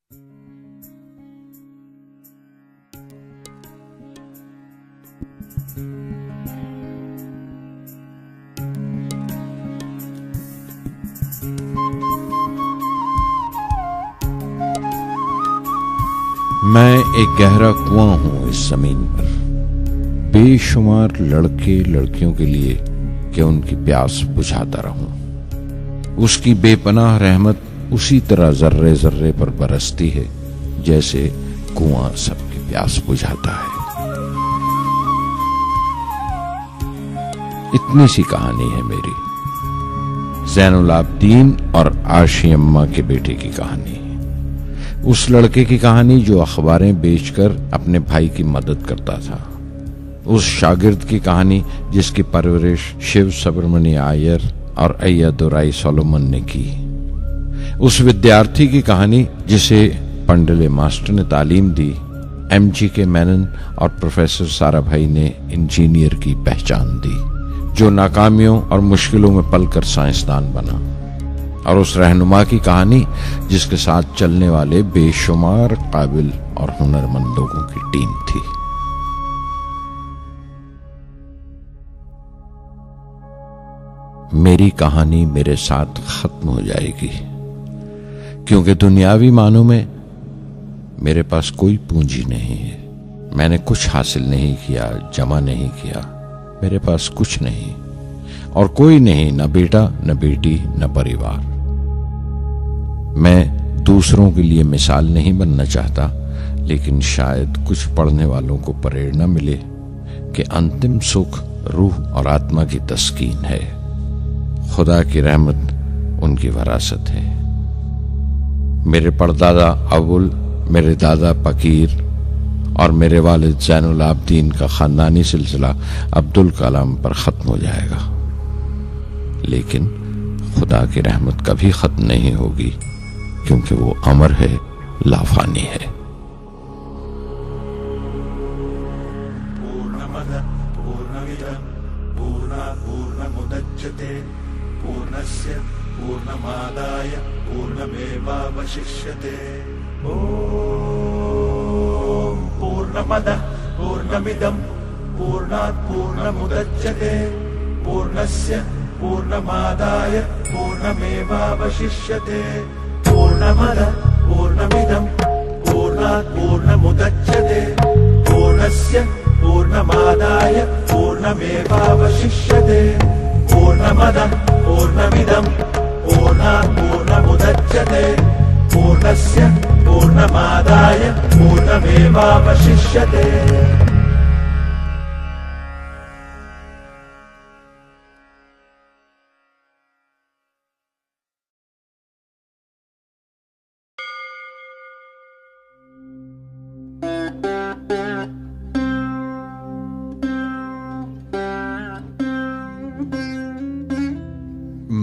मैं एक गहरा कुआं हूं इस जमीन पर, बेशुमार लड़के लड़कियों के लिए कि उनकी प्यास बुझाता रहूं। उसकी बेपनाह रहमत उसी तरह जर्रे जर्रे पर बरसती है जैसे कुआं सबकी प्यास बुझाता है। इतनी सी कहानी है मेरी, ज़ैनुल आबदीन और आशी अम्मा के बेटे की कहानी। उस लड़के की कहानी जो अखबारें बेचकर अपने भाई की मदद करता था। उस शागिर्द की कहानी जिसकी परवरिश शिव सुब्रमण्य अय्यर और अय्यादुराई सोलोमन ने की। उस विद्यार्थी की कहानी जिसे पंडले मास्टर ने तालीम दी, MGK मेनन और प्रोफेसर साराभाई ने इंजीनियर की पहचान दी, जो नाकामियों और मुश्किलों में पलकर साइंसदान बना। और उस रहनुमा की कहानी जिसके साथ चलने वाले बेशुमार काबिल और हुनरमंद लोगों की टीम थी। मेरी कहानी मेरे साथ खत्म हो जाएगी, क्योंकि दुनियावी मानों में मेरे पास कोई पूंजी नहीं है। मैंने कुछ हासिल नहीं किया, जमा नहीं किया। मेरे पास कुछ नहीं और कोई नहीं, न बेटा, न बेटी, न परिवार। मैं दूसरों के लिए मिसाल नहीं बनना चाहता, लेकिन शायद कुछ पढ़ने वालों को प्रेरणा मिले कि अंतिम सुख रूह और आत्मा की तस्कीन है। खुदा की रहमत उनकी वरासत है। मेरे परदादा अबुल, मेरे दादा फकीर और मेरे वालिद ज़ैनुल आबदीन का खानदानी सिलसिला अब्दुल कलाम पर खत्म हो जाएगा, लेकिन खुदा की रहमत कभी खत्म नहीं होगी, क्योंकि वो अमर है, लाफानी है। पूर्णमद पूर्णमिदं पूर्णात् पूर्णमुदच्यते पूर्णस्य पूर्णमादाय पूर्णमेवावशिष्यते। ॐ पूर्णमद पूर्णमिदं पूर्णात् पूर्णमुदच्यते पूर्णस्य पूर्णमादाय पूर्णमेवावशिष्यते। पूर्णमद पूर्णमिदं पूर्णात् पूर्णमुदच्यते पूर्णस्य पूर्णमादाय पूर्णमेवावशिष्यते। पूर्णमद पूर्णमिदं पूर्णात् पूर्णमुदच्यते पूर्णस्य पूर्णमादाय पूर्णमेवावशिष्यते।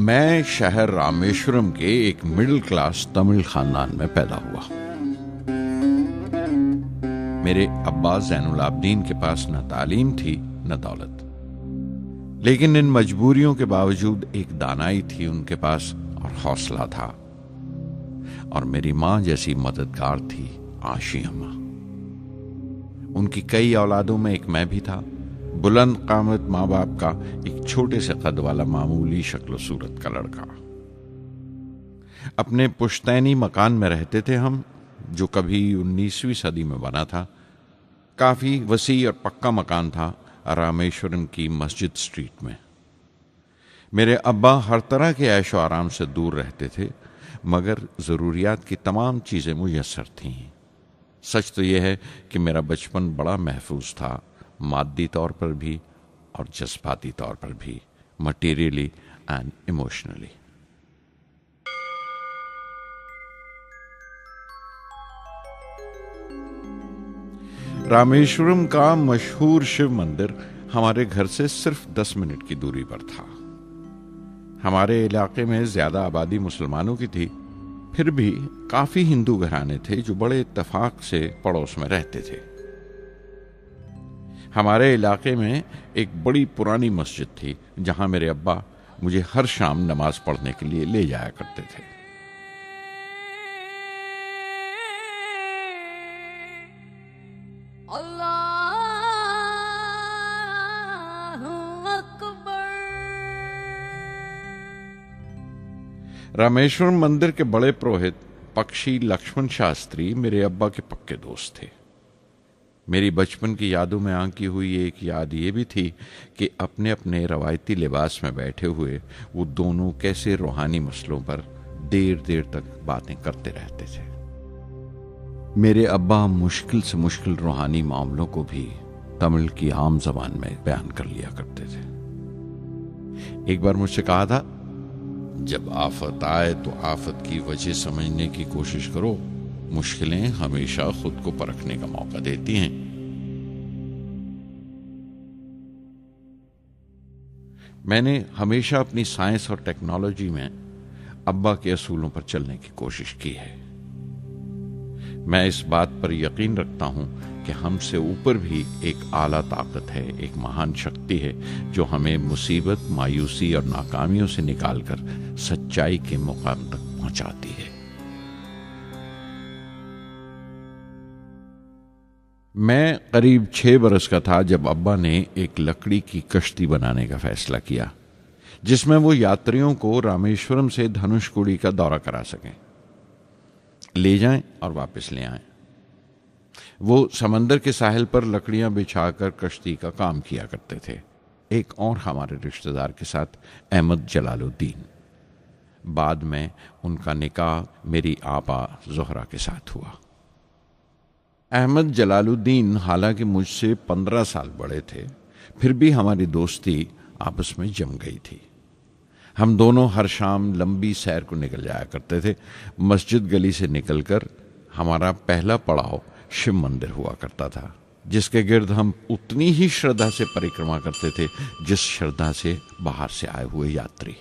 मैं शहर रामेश्वरम के एक मिडिल क्लास तमिल खानदान में पैदा हुआ। मेरे अब्बा ज़ैनुल आबदीन के पास न तालीम थी न दौलत, लेकिन इन मजबूरियों के बावजूद एक दानाई थी उनके पास और हौसला था। और मेरी मां जैसी मददगार थी आशी अम्मा। उनकी कई औलादों में एक मैं भी था, बुलंद कामत माँ बाप का एक छोटे से कद वाला मामूली शक्ल सूरत का लड़का। अपने पुश्तैनी मकान में रहते थे हम, जो कभी 19वीं सदी में बना था। काफी वसी और पक्का मकान था रामेश्वरम की मस्जिद स्ट्रीट में। मेरे अब्बा हर तरह के ऐशो आराम से दूर रहते थे, मगर जरूरियात की तमाम चीजें मुयस्सर थीं। सच तो यह है कि मेरा बचपन बड़ा महफूज था, मादी तौर पर भी और जज्बाती तौर पर भी, मटीरियली एंड इमोशनली। रामेश्वरम का मशहूर शिव मंदिर हमारे घर से सिर्फ 10 मिनट की दूरी पर था। हमारे इलाके में ज्यादा आबादी मुसलमानों की थी, फिर भी काफी हिंदू घराने थे जो बड़े इत्तेफाक से पड़ोस में रहते थे। हमारे इलाके में एक बड़ी पुरानी मस्जिद थी जहां मेरे अब्बा मुझे हर शाम नमाज पढ़ने के लिए ले जाया करते थे। रामेश्वरम मंदिर के बड़े पुरोहित पक्षी लक्ष्मण शास्त्री मेरे अब्बा के पक्के दोस्त थे। मेरी बचपन की यादों में आंकी हुई एक याद ये भी थी कि अपने अपने रवायती लिबास में बैठे हुए वो दोनों कैसे रूहानी मसलों पर देर देर तक बातें करते रहते थे। मेरे अब्बा मुश्किल से मुश्किल रूहानी मामलों को भी तमिल की आम जबान में बयान कर लिया करते थे। एक बार मुझसे कहा था, जब आफत आए तो आफत की वजह समझने की कोशिश करो, मुश्किलें हमेशा खुद को परखने का मौका देती हैं। मैंने हमेशा अपनी साइंस और टेक्नोलॉजी में अब्बा के असूलों पर चलने की कोशिश की है। मैं इस बात पर यकीन रखता हूं कि हमसे ऊपर भी एक आला ताकत है, एक महान शक्ति है जो हमें मुसीबत, मायूसी और नाकामियों से निकालकर सच्चाई के मुकाम तक पहुंचाती है। मैं करीब 6 बरस का था जब अब्बा ने एक लकड़ी की कश्ती बनाने का फैसला किया, जिसमें वो यात्रियों को रामेश्वरम से धनुषकोडी का दौरा करा सकें, ले जाएं और वापस ले आएं। वो समंदर के साहिल पर लकड़ियां बिछाकर कश्ती का काम किया करते थे, एक और हमारे रिश्तेदार के साथ, अहमद जलालुद्दीन। बाद में उनका निकाह मेरी आपा जोहरा के साथ हुआ। अहमद जलालुद्दीन हालांकि मुझसे 15 साल बड़े थे, फिर भी हमारी दोस्ती आपस में जम गई थी। हम दोनों हर शाम लंबी सैर को निकल जाया करते थे। मस्जिद गली से निकलकर हमारा पहला पड़ाव शिव मंदिर हुआ करता था, जिसके गिर्द हम उतनी ही श्रद्धा से परिक्रमा करते थे जिस श्रद्धा से बाहर से आए हुए यात्री।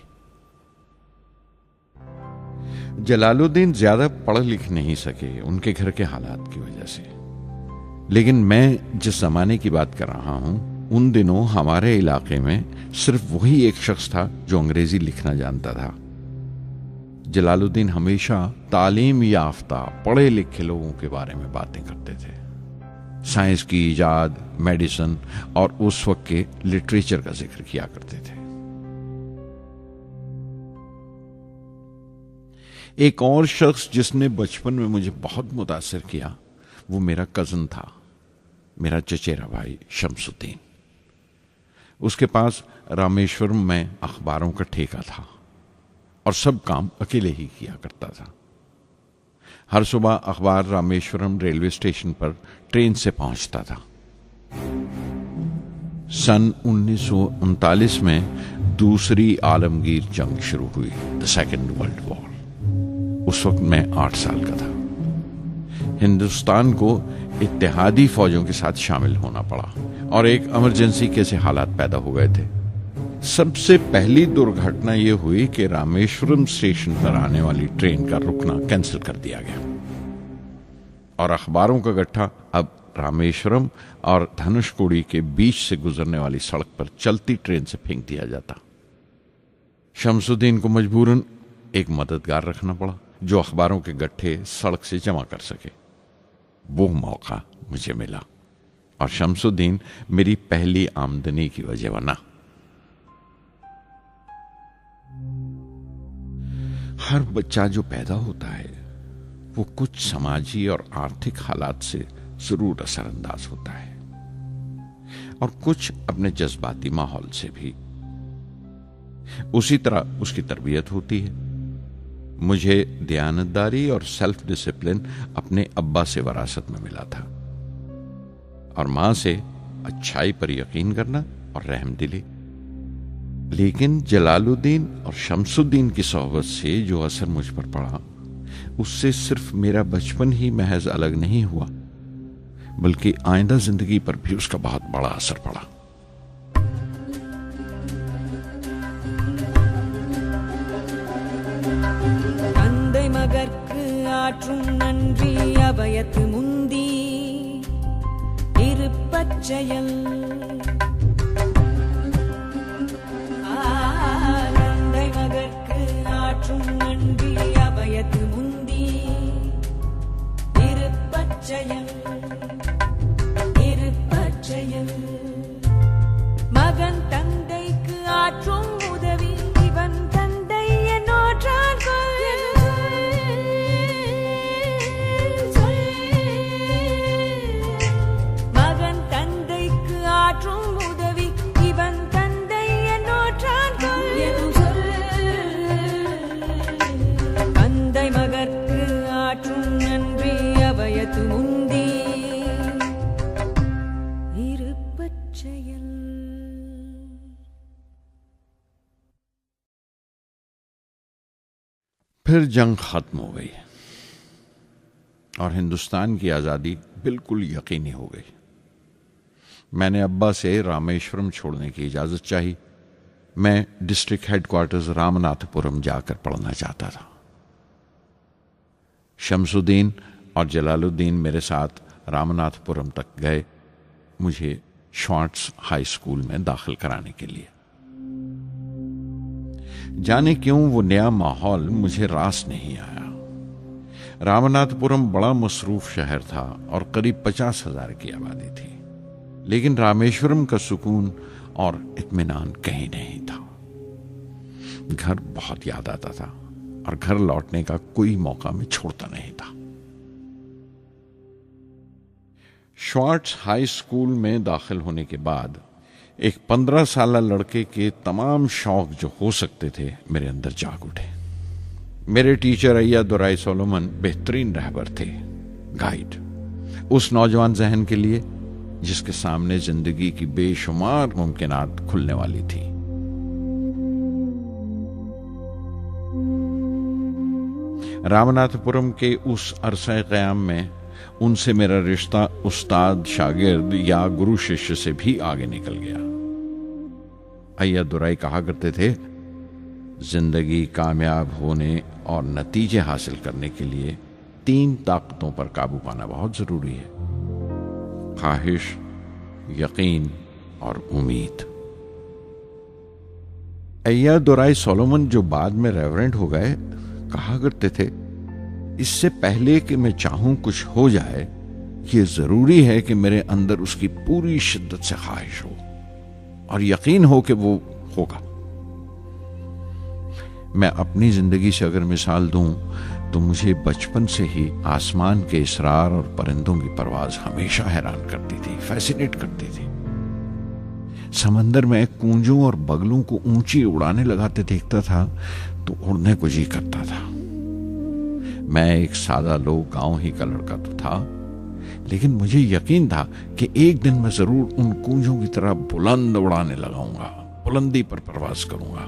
जलालुद्दीन ज्यादा पढ़ लिख नहीं सके उनके घर के हालात की वजह से, लेकिन मैं जिस जमाने की बात कर रहा हूं, उन दिनों हमारे इलाके में सिर्फ वही एक शख्स था जो अंग्रेजी लिखना जानता था। जलालुद्दीन हमेशा तालीम याफ्ता पढ़े लिखे लोगों के बारे में बातें करते थे, साइंस की इजाद, मेडिसिन और उस वक्त के लिटरेचर का जिक्र किया करते थे। एक और शख्स जिसने बचपन में मुझे बहुत मुतासिर किया वो मेरा कजन था, मेरा चचेरा भाई शमसुद्दीन। उसके पास रामेश्वरम में अखबारों का ठेका था और सब काम अकेले ही किया करता था। हर सुबह अखबार रामेश्वरम रेलवे स्टेशन पर ट्रेन से पहुंचता था। सन 1939 में दूसरी आलमगीर जंग शुरू हुई, द सेकेंड वर्ल्ड वॉर। उस वक्त मैं 8 साल का था। हिंदुस्तान को इत्तेहादी फौजों के साथ शामिल होना पड़ा और एक इमरजेंसी के हालात पैदा हो गए थे। सबसे पहली दुर्घटना यह हुई कि रामेश्वरम स्टेशन पर आने वाली ट्रेन का रुकना कैंसिल कर दिया गया और अखबारों का गट्ठा अब रामेश्वरम और धनुषकोडी के बीच से गुजरने वाली सड़क पर चलती ट्रेन से फेंक दिया जाता। शमसुद्दीन को मजबूरन एक मददगार रखना पड़ा जो अखबारों के गट्ठे सड़क से जमा कर सके। वो मौका मुझे मिला और शमसुद्दीन मेरी पहली आमदनी की वजह बना। हर बच्चा जो पैदा होता है वो कुछ समाजी और आर्थिक हालात से जरूर असरअंदाज होता है और कुछ अपने जज्बाती माहौल से भी। उसी तरह उसकी तरबियत होती है। मुझे दयानतदारी और सेल्फ डिसिप्लिन अपने अब्बा से विरासत में मिला था और मां से अच्छाई पर यकीन करना और रहमदिली। लेकिन जलालुद्दीन और शमसुद्दीन की सोहबत से जो असर मुझ पर पड़ा, उससे सिर्फ मेरा बचपन ही महज अलग नहीं हुआ, बल्कि आइंदा जिंदगी पर भी उसका बहुत बड़ा असर पड़ा। தந்தை மகற்கு ஆற்றும் நன்றி அபயத்து முந்தி இருப்பச்செயல் தந்தை மகற்கு ஆற்றும் நன்றி அபயத்து முந்தி இருப்பச்செயல் फिर जंग खत्म हो गई और हिंदुस्तान की आज़ादी बिल्कुल यकीनी हो गई। मैंने अब्बा से रामेश्वरम छोड़ने की इजाज़त चाही। मैं डिस्ट्रिक्ट हेडक्वार्टर्स रामनाथपुरम जाकर पढ़ना चाहता था। शमसुद्दीन और जलालुद्दीन मेरे साथ रामनाथपुरम तक गए मुझे श्वार्ट्स हाई स्कूल में दाखिल कराने के लिए। जाने क्यों वो नया माहौल मुझे रास नहीं आया। रामनाथपुरम बड़ा मसरूफ शहर था और करीब 50,000 की आबादी थी, लेकिन रामेश्वरम का सुकून और इत्मीनान कहीं नहीं था। घर बहुत याद आता था और घर लौटने का कोई मौका मैं छोड़ता नहीं था। श्वार्ट्स हाई स्कूल में दाखिल होने के बाद एक 15 साल लड़के के तमाम शौक जो हो सकते थे मेरे अंदर जाग उठे। मेरे टीचर अय्या दुराई सोलोमन बेहतरीन रहबर थे, गाइड, उस नौजवान जहन के लिए जिसके सामने जिंदगी की बेशुमार मुमकिनात खुलने वाली थी। रामनाथपुरम के उस अरसे क़याम में उनसे मेरा रिश्ता उस्ताद शागिर्द या गुरु शिष्य से भी आगे निकल गया। अय्या दुराई कहा करते थे, जिंदगी कामयाब होने और नतीजे हासिल करने के लिए 3 ताकतों पर काबू पाना बहुत जरूरी है: ख्वाहिश, यकीन और उम्मीद। अय्या दुराई सोलोमन, जो बाद में रेवरेंट हो गए, कहा करते थे, इससे पहले कि मैं चाहूं कुछ हो जाए, ये जरूरी है कि मेरे अंदर उसकी पूरी शिद्दत से ख्वाहिश हो और यकीन हो कि वो होगा। मैं अपनी जिंदगी से अगर मिसाल दूं तो मुझे बचपन से ही आसमान के इसरार और परिंदों की परवाज हमेशा हैरान करती थी, फैसिनेट करती थी। समंदर में कूंजों और बगलों को ऊंची उड़ाने लगाते देखता था तो उड़ने को जी करता था। मैं एक सादा लोग गांव ही का लड़का तो था, लेकिन मुझे यकीन था कि एक दिन मैं जरूर उन कूंजों की तरह बुलंद उड़ाने लगाऊंगा, बुलंदी पर परवाज करूंगा।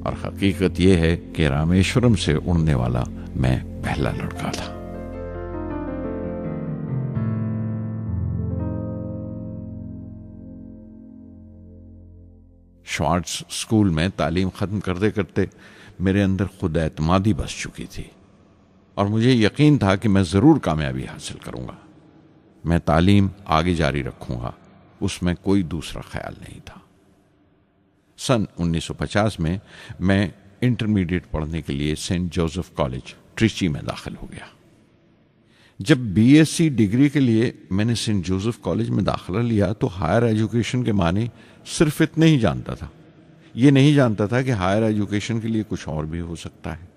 और हकीकत यह है कि रामेश्वरम से उड़ने वाला मैं पहला लड़का था। श्वार्ट्स स्कूल में तालीम खत्म करते करते मेरे अंदर खुद एतमादी बस चुकी थी और मुझे यकीन था कि मैं जरूर कामयाबी हासिल करूंगा। मैं तालीम आगे जारी रखूंगा, उसमें कोई दूसरा ख्याल नहीं था। सन 1950 में मैं इंटरमीडिएट पढ़ने के लिए सेंट जोसेफ कॉलेज ट्रिची में दाखिल हो गया। जब बीएससी डिग्री के लिए मैंने सेंट जोसेफ कॉलेज में दाखिला लिया तो हायर एजुकेशन के माने सिर्फ इतने ही जानता था। ये नहीं जानता था कि हायर एजुकेशन के लिए कुछ और भी हो सकता है।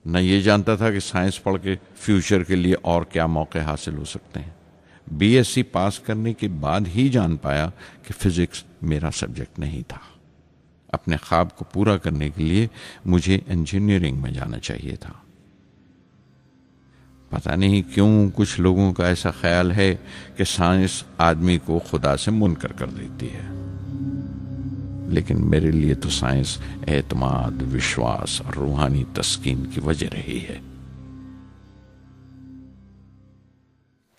न ये जानता था कि साइंस पढ़ के फ्यूचर के लिए और क्या मौके हासिल हो सकते हैं। बीएससी पास करने के बाद ही जान पाया कि फिजिक्स मेरा सब्जेक्ट नहीं था। अपने ख्वाब को पूरा करने के लिए मुझे इंजीनियरिंग में जाना चाहिए था। पता नहीं क्यों कुछ लोगों का ऐसा ख्याल है कि साइंस आदमी को खुदा से मुनकर कर देती है, लेकिन मेरे लिए तो साइंस एतमाद, विश्वास और रूहानी तस्कीन की वजह रही है।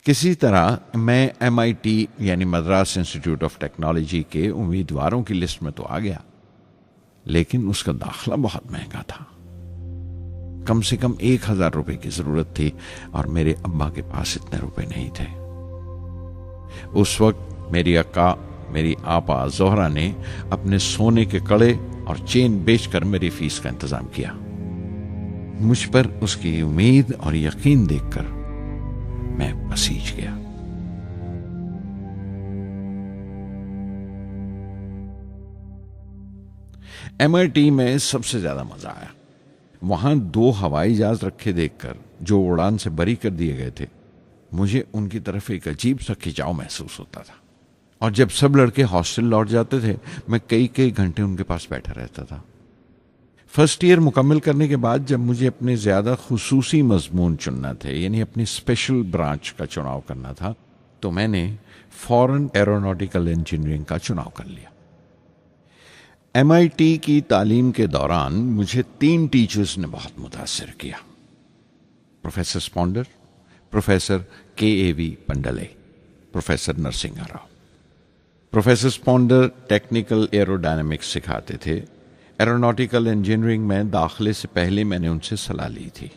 किसी तरह मैं MIT यानी मद्रास इंस्टीट्यूट ऑफ टेक्नोलॉजी के उम्मीदवारों की लिस्ट में तो आ गया, लेकिन उसका दाखला बहुत महंगा था। कम से कम 1,000 रुपए की जरूरत थी और मेरे अब्बा के पास इतने रुपए नहीं थे। उस वक्त मेरी अक्का, मेरी आपा जोहरा ने अपने सोने के कड़े और चेन बेचकर मेरी फीस का इंतजाम किया। मुझ पर उसकी उम्मीद और यकीन देखकर मैं पसीज गया। MIT में सबसे ज्यादा मजा आया। वहां 2 हवाई जहाज रखे देखकर जो उड़ान से बरी कर दिए गए थे, मुझे उनकी तरफ एक अजीब सा खिंचाव महसूस होता था। और जब सब लड़के हॉस्टल लौट जाते थे, मैं कई कई घंटे उनके पास बैठा रहता था। फर्स्ट ईयर मुकम्मल करने के बाद जब मुझे अपने ज्यादा खुसूसी मजमून चुनना थे, यानी अपनी स्पेशल ब्रांच का चुनाव करना था, तो मैंने फॉरेन एरोनॉटिकल इंजीनियरिंग का चुनाव कर लिया। MIT की तालीम के दौरान मुझे 3 टीचर्स ने बहुत मुतासिर किया। Professor Sponder, professor KAV Pandle, professor Narasimha Rao. Professor Sponder technical aerodynamics सिखाते थे। एरोनॉटिकल इंजीनियरिंग में दाखिले से पहले मैंने उनसे सलाह ली थी।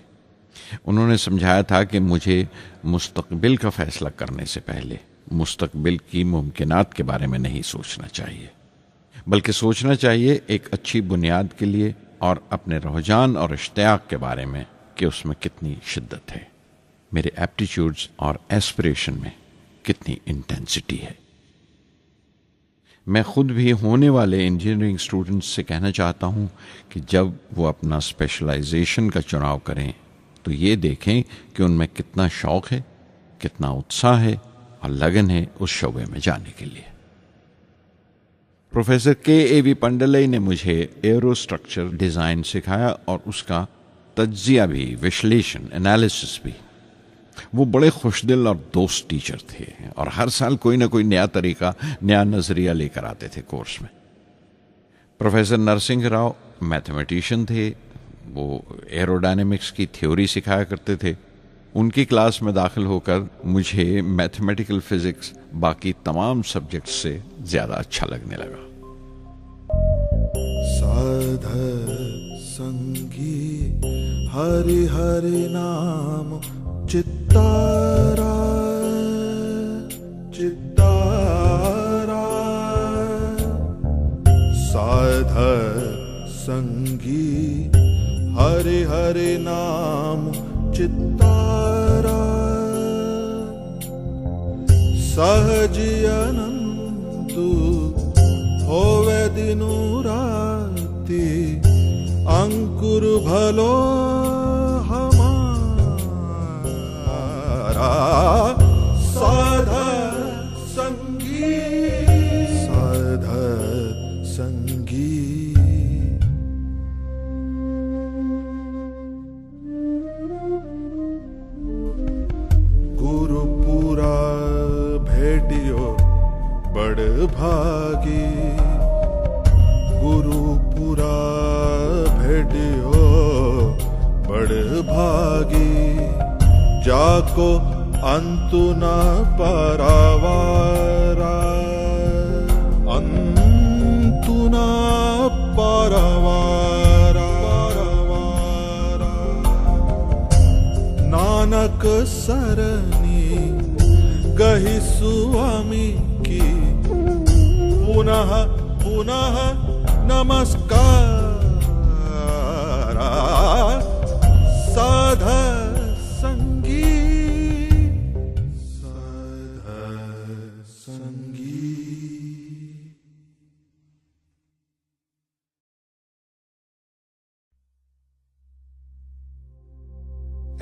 उन्होंने समझाया था कि मुझे मुस्तकबिल का फैसला करने से पहले मुस्तकबिल की मुमकिनात के बारे में नहीं सोचना चाहिए, बल्कि सोचना चाहिए एक अच्छी बुनियाद के लिए और अपने रुझान और इश्तियाक के बारे में कि उसमें कितनी शिद्दत है, मेरे एप्टीट्यूड्स और एस्पिरेशन में कितनी इंटेंसिटी है। मैं खुद भी होने वाले इंजीनियरिंग स्टूडेंट्स से कहना चाहता हूं कि जब वो अपना स्पेशलाइजेशन का चुनाव करें तो ये देखें कि उनमें कितना शौक है, कितना उत्साह है और लगन है उस शोबे में जाने के लिए। प्रोफेसर KAV पंडले ने मुझे एरो स्ट्रक्चर डिज़ाइन सिखाया और उसका तज्जिया भी, विश्लेषण, एनालिसिस भी। वो बड़े खुशदिल और दोस्त टीचर थे और हर साल कोई ना कोई नया तरीका, नया नजरिया लेकर आते थे कोर्स में। प्रोफेसर नरसिंह राव मैथमेटिशियन थे। वो एरोडायनेमिक्स की थ्योरी सिखाया करते थे। उनकी क्लास में दाखिल होकर मुझे मैथमेटिकल फिजिक्स बाकी तमाम सब्जेक्ट से ज्यादा अच्छा लगने लगा। साध संगी हरि हरि नाम चित्तारा चित्तारा, साध संगी हरि हरि नाम चित्तारा, सहजी अनंतु होवे दिनु राति, अंकुर भलो हमारा, साध संगी साध संगी। गुरुपुरा भेटियो बड़ भागी, गुरुपुरा भेटियो बड़ भागी, जाको अंतु न परवारा, अंतु न परवारा, नानक सरनी गही स्वामी की, पुनः पुनः नमस्कार, साध संगी साध संगी।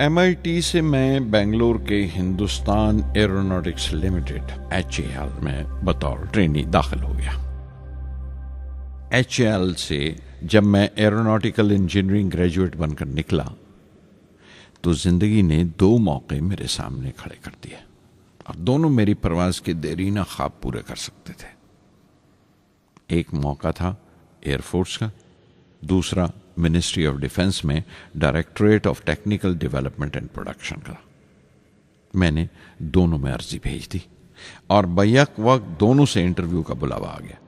MIT से मैं बेंगलोर के हिंदुस्तान एरोनॉटिक्स लिमिटेड HAL में बतौर ट्रेनी दाखिल हो गया। HAL से जब मैं एरोनॉटिकल इंजीनियरिंग ग्रेजुएट बनकर निकला तो जिंदगी ने 2 मौके मेरे सामने खड़े कर दिए और दोनों मेरी परवाज के देरीना ख्वाब पूरे कर सकते थे। एक मौका था एयरफोर्स का, दूसरा मिनिस्ट्री ऑफ डिफेंस में directorate of technical development and production का। मैंने दोनों में अर्जी भेज दी और बैक वक्त दोनों से इंटरव्यू का बुलावा आ गया।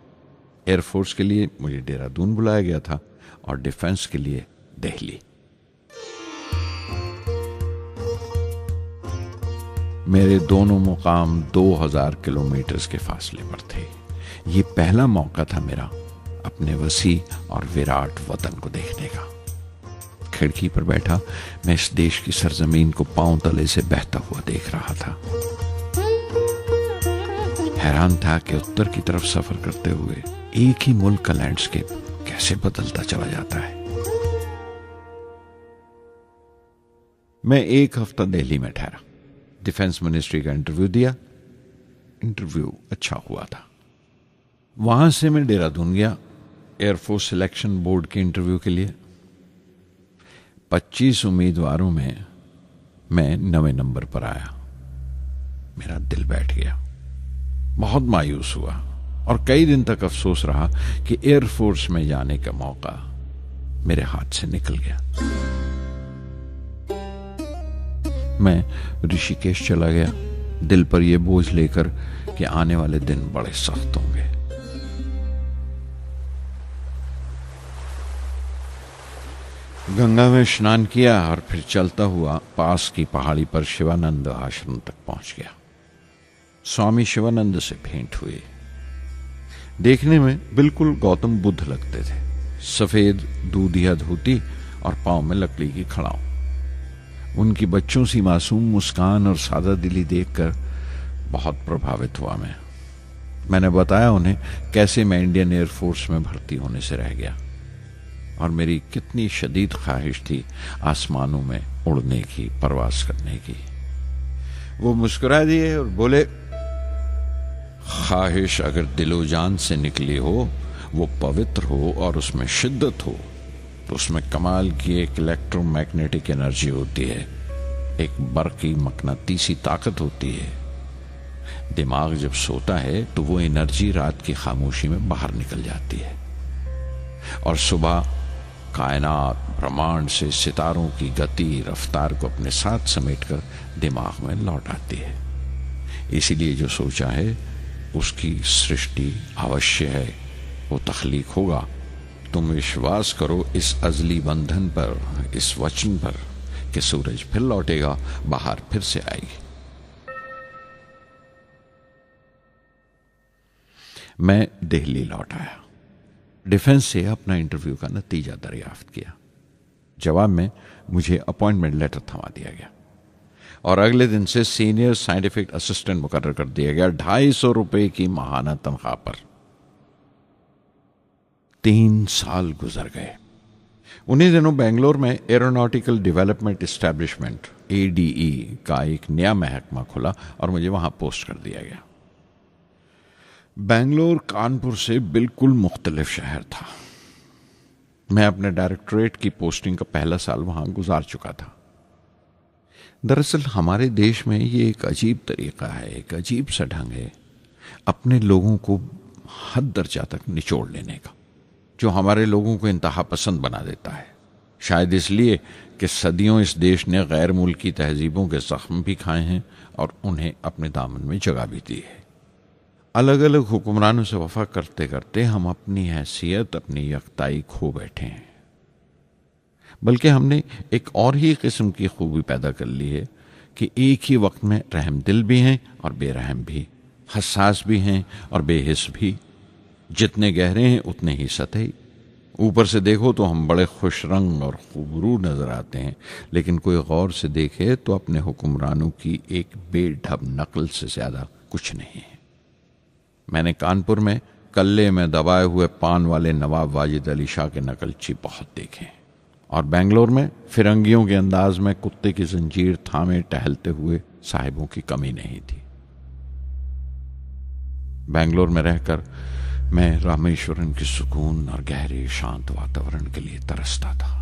एयरफोर्स के लिए मुझे देहरादून बुलाया गया था और डिफेंस के लिए दिल्ली। मेरे दोनों मुकाम 2000 किलोमीटर के फासले पर थे। ये पहला मौका था मेरा अपने वसी और विराट वतन को देखने का। खिड़की पर बैठा मैं इस देश की सरजमीन को पांव तले से बहता हुआ देख रहा था। हैरान था कि उत्तर की तरफ सफर करते हुए एक ही मुल्क का लैंडस्केप कैसे बदलता चला जाता है। मैं 1 हफ्ता दिल्ली में ठहरा, डिफेंस मिनिस्ट्री का इंटरव्यू दिया। इंटरव्यू अच्छा हुआ था। वहां से मैं देहरादून गया एयरफोर्स सिलेक्शन बोर्ड के इंटरव्यू के लिए। 25 उम्मीदवारों में मैं 9वें नंबर पर आया। मेरा दिल बैठ गया, बहुत मायूस हुआ। और कई दिन तक अफसोस रहा कि एयरफोर्स में जाने का मौका मेरे हाथ से निकल गया। मैं ऋषिकेश चला गया, दिल पर यह बोझ लेकर कि आने वाले दिन बड़े सख्त होंगे। गंगा में स्नान किया और फिर चलता हुआ पास की पहाड़ी पर शिवानंद आश्रम तक पहुंच गया। स्वामी शिवानंद से भेंट हुई। देखने में बिल्कुल गौतम बुद्ध लगते थे, सफेद दूधिया धोती और पांव में लकड़ी की खड़ाऊ। उनकी बच्चों सी मासूम मुस्कान और सादा दिली देखकर बहुत प्रभावित हुआ मैंने बताया उन्हें कैसे मैं इंडियन एयरफोर्स में भर्ती होने से रह गया और मेरी कितनी शदीद ख्वाहिश थी आसमानों में उड़ने की, परवास करने की। वो मुस्कुरा दिए और बोले, ख्वाहिश अगर दिलो जान से निकली हो, वो पवित्र हो और उसमें शिद्दत हो, तो उसमें कमाल की एक इलेक्ट्रोमैग्नेटिक एनर्जी होती है, एक बरकी मकनातीसी ताकत होती है। दिमाग जब सोता है तो वो एनर्जी रात की खामोशी में बाहर निकल जाती है और सुबह कायनात ब्रह्मांड से सितारों की गति रफ्तार को अपने साथ समेटकर दिमाग में लौट आती है। इसीलिए जो सोचा है उसकी सृष्टि अवश्य है, वो तख्लीक होगा। तुम विश्वास करो इस अजली बंधन पर, इस वचन पर कि सूरज फिर लौटेगा, बाहर फिर से आएगी। मैं दिल्ली लौट आया, डिफेंस से अपना इंटरव्यू का नतीजा दरियाफ्त किया। जवाब में मुझे अपॉइंटमेंट लेटर थमा दिया गया और अगले दिन से सीनियर साइंटिफिक असिस्टेंट मुकर्रर कर दिया गया 250 रुपए की माहाना तनख्वाह पर। 3 साल गुजर गए। उन्हीं दिनों बेंगलोर में एरोनॉटिकल डेवलपमेंट एस्टेब्लिशमेंट ADE का एक नया महकमा खुला और मुझे वहां पोस्ट कर दिया गया। बेंगलोर कानपुर से बिल्कुल मुख्तलिफ शहर था। मैं अपने डायरेक्टोरेट की पोस्टिंग का पहला साल वहां गुजार चुका था। दरअसल हमारे देश में ये एक अजीब तरीका है, एक अजीब सा ढंग है अपने लोगों को हद दर्जा तक निचोड़ लेने का, जो हमारे लोगों को इंतहा पसंद बना देता है। शायद इसलिए कि सदियों इस देश ने गैर मुल्की तहजीबों के जख्म भी खाए हैं और उन्हें अपने दामन में जगह भी दी है। अलग अलग हुक्मरानों से वफा करते करते हम अपनी हैसियत, अपनी यकताई खो बैठे हैं। बल्कि हमने एक और ही किस्म की खूबी पैदा कर ली है कि एक ही वक्त में रहम दिल भी हैं और बेरहम भी, हसास भी हैं और बेहिस भी। जितने गहरे हैं उतने ही सतही। ऊपर से देखो तो हम बड़े खुश रंग और खूबरू नजर आते हैं, लेकिन कोई गौर से देखे तो अपने हुक्मरानों की एक बेढब नकल से ज्यादा कुछ नहीं है। मैंने कानपुर में कल्ले में दबाए हुए पान वाले नवाब वाजिद अली शाह के नकलची बहुत देखे और बेंगलोर में फिरंगियों के अंदाज में कुत्ते की जंजीर थामे टहलते हुए साहिबों की कमी नहीं थी। बेंगलोर में रहकर मैं रामेश्वरम के सुकून और गहरे शांत वातावरण के लिए तरसता था।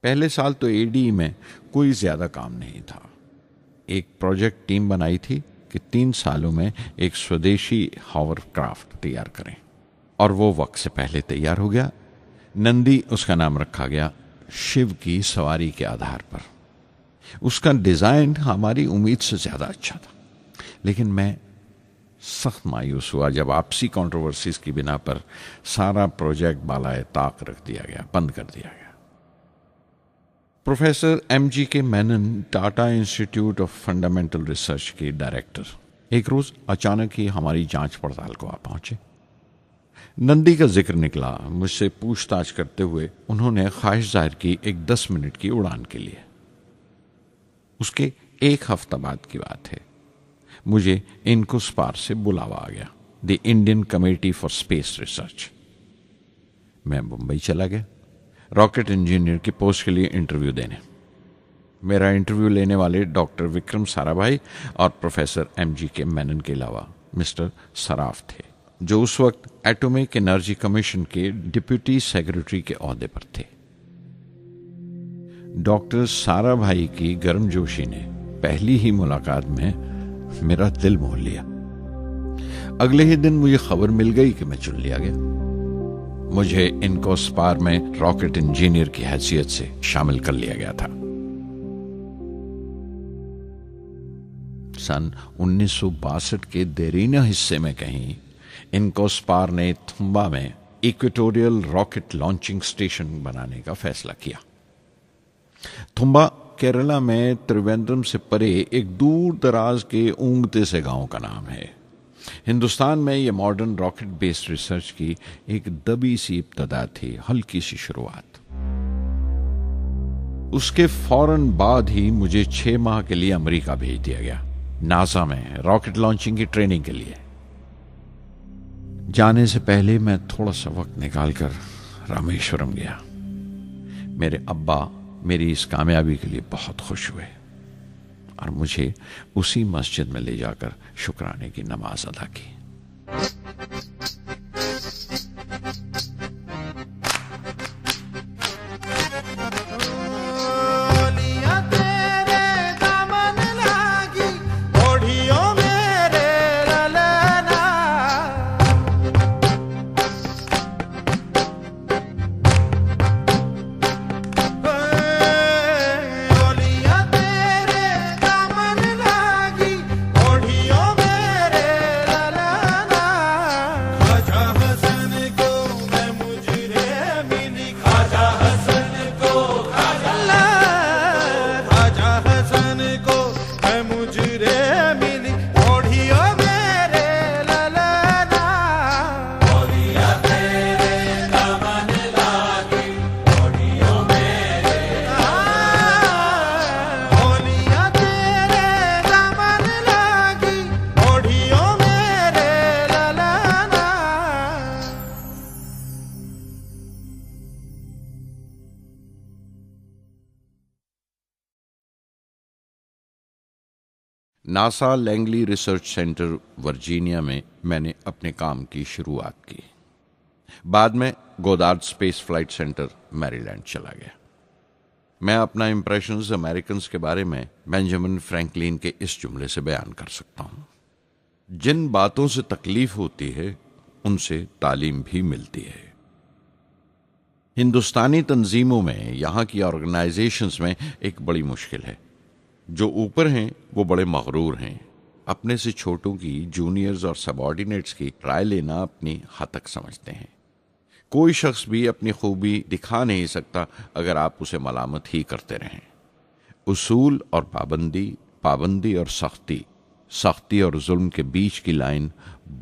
पहले साल तो ADE में कोई ज्यादा काम नहीं था। एक प्रोजेक्ट टीम बनाई थी कि 3 सालों में एक स्वदेशी हॉवरक्राफ्ट तैयार करें और वो वक्त से पहले तैयार हो गया। नंदी उसका नाम रखा गया, शिव की सवारी के आधार पर। उसका डिजाइन हमारी उम्मीद से ज्यादा अच्छा था, लेकिन मैं सख्त मायूस हुआ जब आपसी कंट्रोवर्सीज की बिना पर सारा प्रोजेक्ट बालाए ताक रख दिया गया, बंद कर दिया गया। Professor MGK Menon, Tata institute of fundamental research के डायरेक्टर, एक रोज अचानक ही हमारी जांच पड़ताल को आ पहुंचे। नंदी का जिक्र निकला। मुझसे पूछताछ करते हुए उन्होंने ख्वाहिश जाहिर की एक 10 मिनट की उड़ान के लिए। उसके 1 हफ्ता बाद की बात है, मुझे इनकुस्पार से बुलावा आ गया, the Indian committee for space research. मैं मुंबई चला गया रॉकेट इंजीनियर की पोस्ट के लिए इंटरव्यू देने। मेरा इंटरव्यू लेने वाले डॉक्टर विक्रम साराभाई और प्रोफेसर MGK मेनन के अलावा मिस्टर सराफ थे, जो उस वक्त एटॉमिक एनर्जी कमीशन के डिप्यूटी सेक्रेटरी के ओहदे पर थे। डॉक्टर साराभाई की गर्मजोशी ने पहली ही मुलाकात में मेरा दिल मोह लिया। अगले ही दिन मुझे खबर मिल गई कि मैं चुन लिया गया। मुझे इनकोस्पार में रॉकेट इंजीनियर की हैसियत से शामिल कर लिया गया था। सन 1962 के देरीना हिस्से में कहीं इनकोस्पार ने थुम्बा में इक्वेटोरियल रॉकेट लॉन्चिंग स्टेशन बनाने का फैसला किया। थुम्बा केरला में त्रिवेंद्रम से परे एक दूर दराज के ऊंगते से गांव का नाम है। हिंदुस्तान में यह मॉडर्न रॉकेट बेस्ड रिसर्च की एक दबी सी इब्तदा थी, हल्की सी शुरुआत। उसके फौरन बाद ही मुझे 6 माह के लिए अमेरिका भेज दिया गया, नासा में रॉकेट लॉन्चिंग की ट्रेनिंग के लिए। जाने से पहले मैं थोड़ा सा वक्त निकालकर रामेश्वरम गया। मेरे अब्बा मेरी इस कामयाबी के लिए बहुत खुश हुए और मुझे उसी मस्जिद में ले जाकर शुक्राने की नमाज अदा की। NASA Langley research centre Virginia में मैंने अपने काम की शुरुआत की। बाद में Goddard space flight centre Maryland चला गया। मैं अपना इंप्रेशंस अमेरिकन्स के बारे में बेंजामिन फ्रैंकलिन के इस जुमले से बयान कर सकता हूं, जिन बातों से तकलीफ होती है उनसे तालीम भी मिलती है। हिंदुस्तानी तंजीमों में, यहां की ऑर्गेनाइजेशंस में एक बड़ी मुश्किल है। जो ऊपर हैं वो बड़े मगरूर हैं। अपने से छोटों की, जूनियर्स और सबऑर्डिनेट्स की राय लेना अपनी हतक समझते हैं। कोई शख्स भी अपनी खूबी दिखा नहीं सकता अगर आप उसे मलामत ही करते रहें। उसूल और पाबंदी, पाबंदी और सख्ती, सख्ती और जुल्म के बीच की लाइन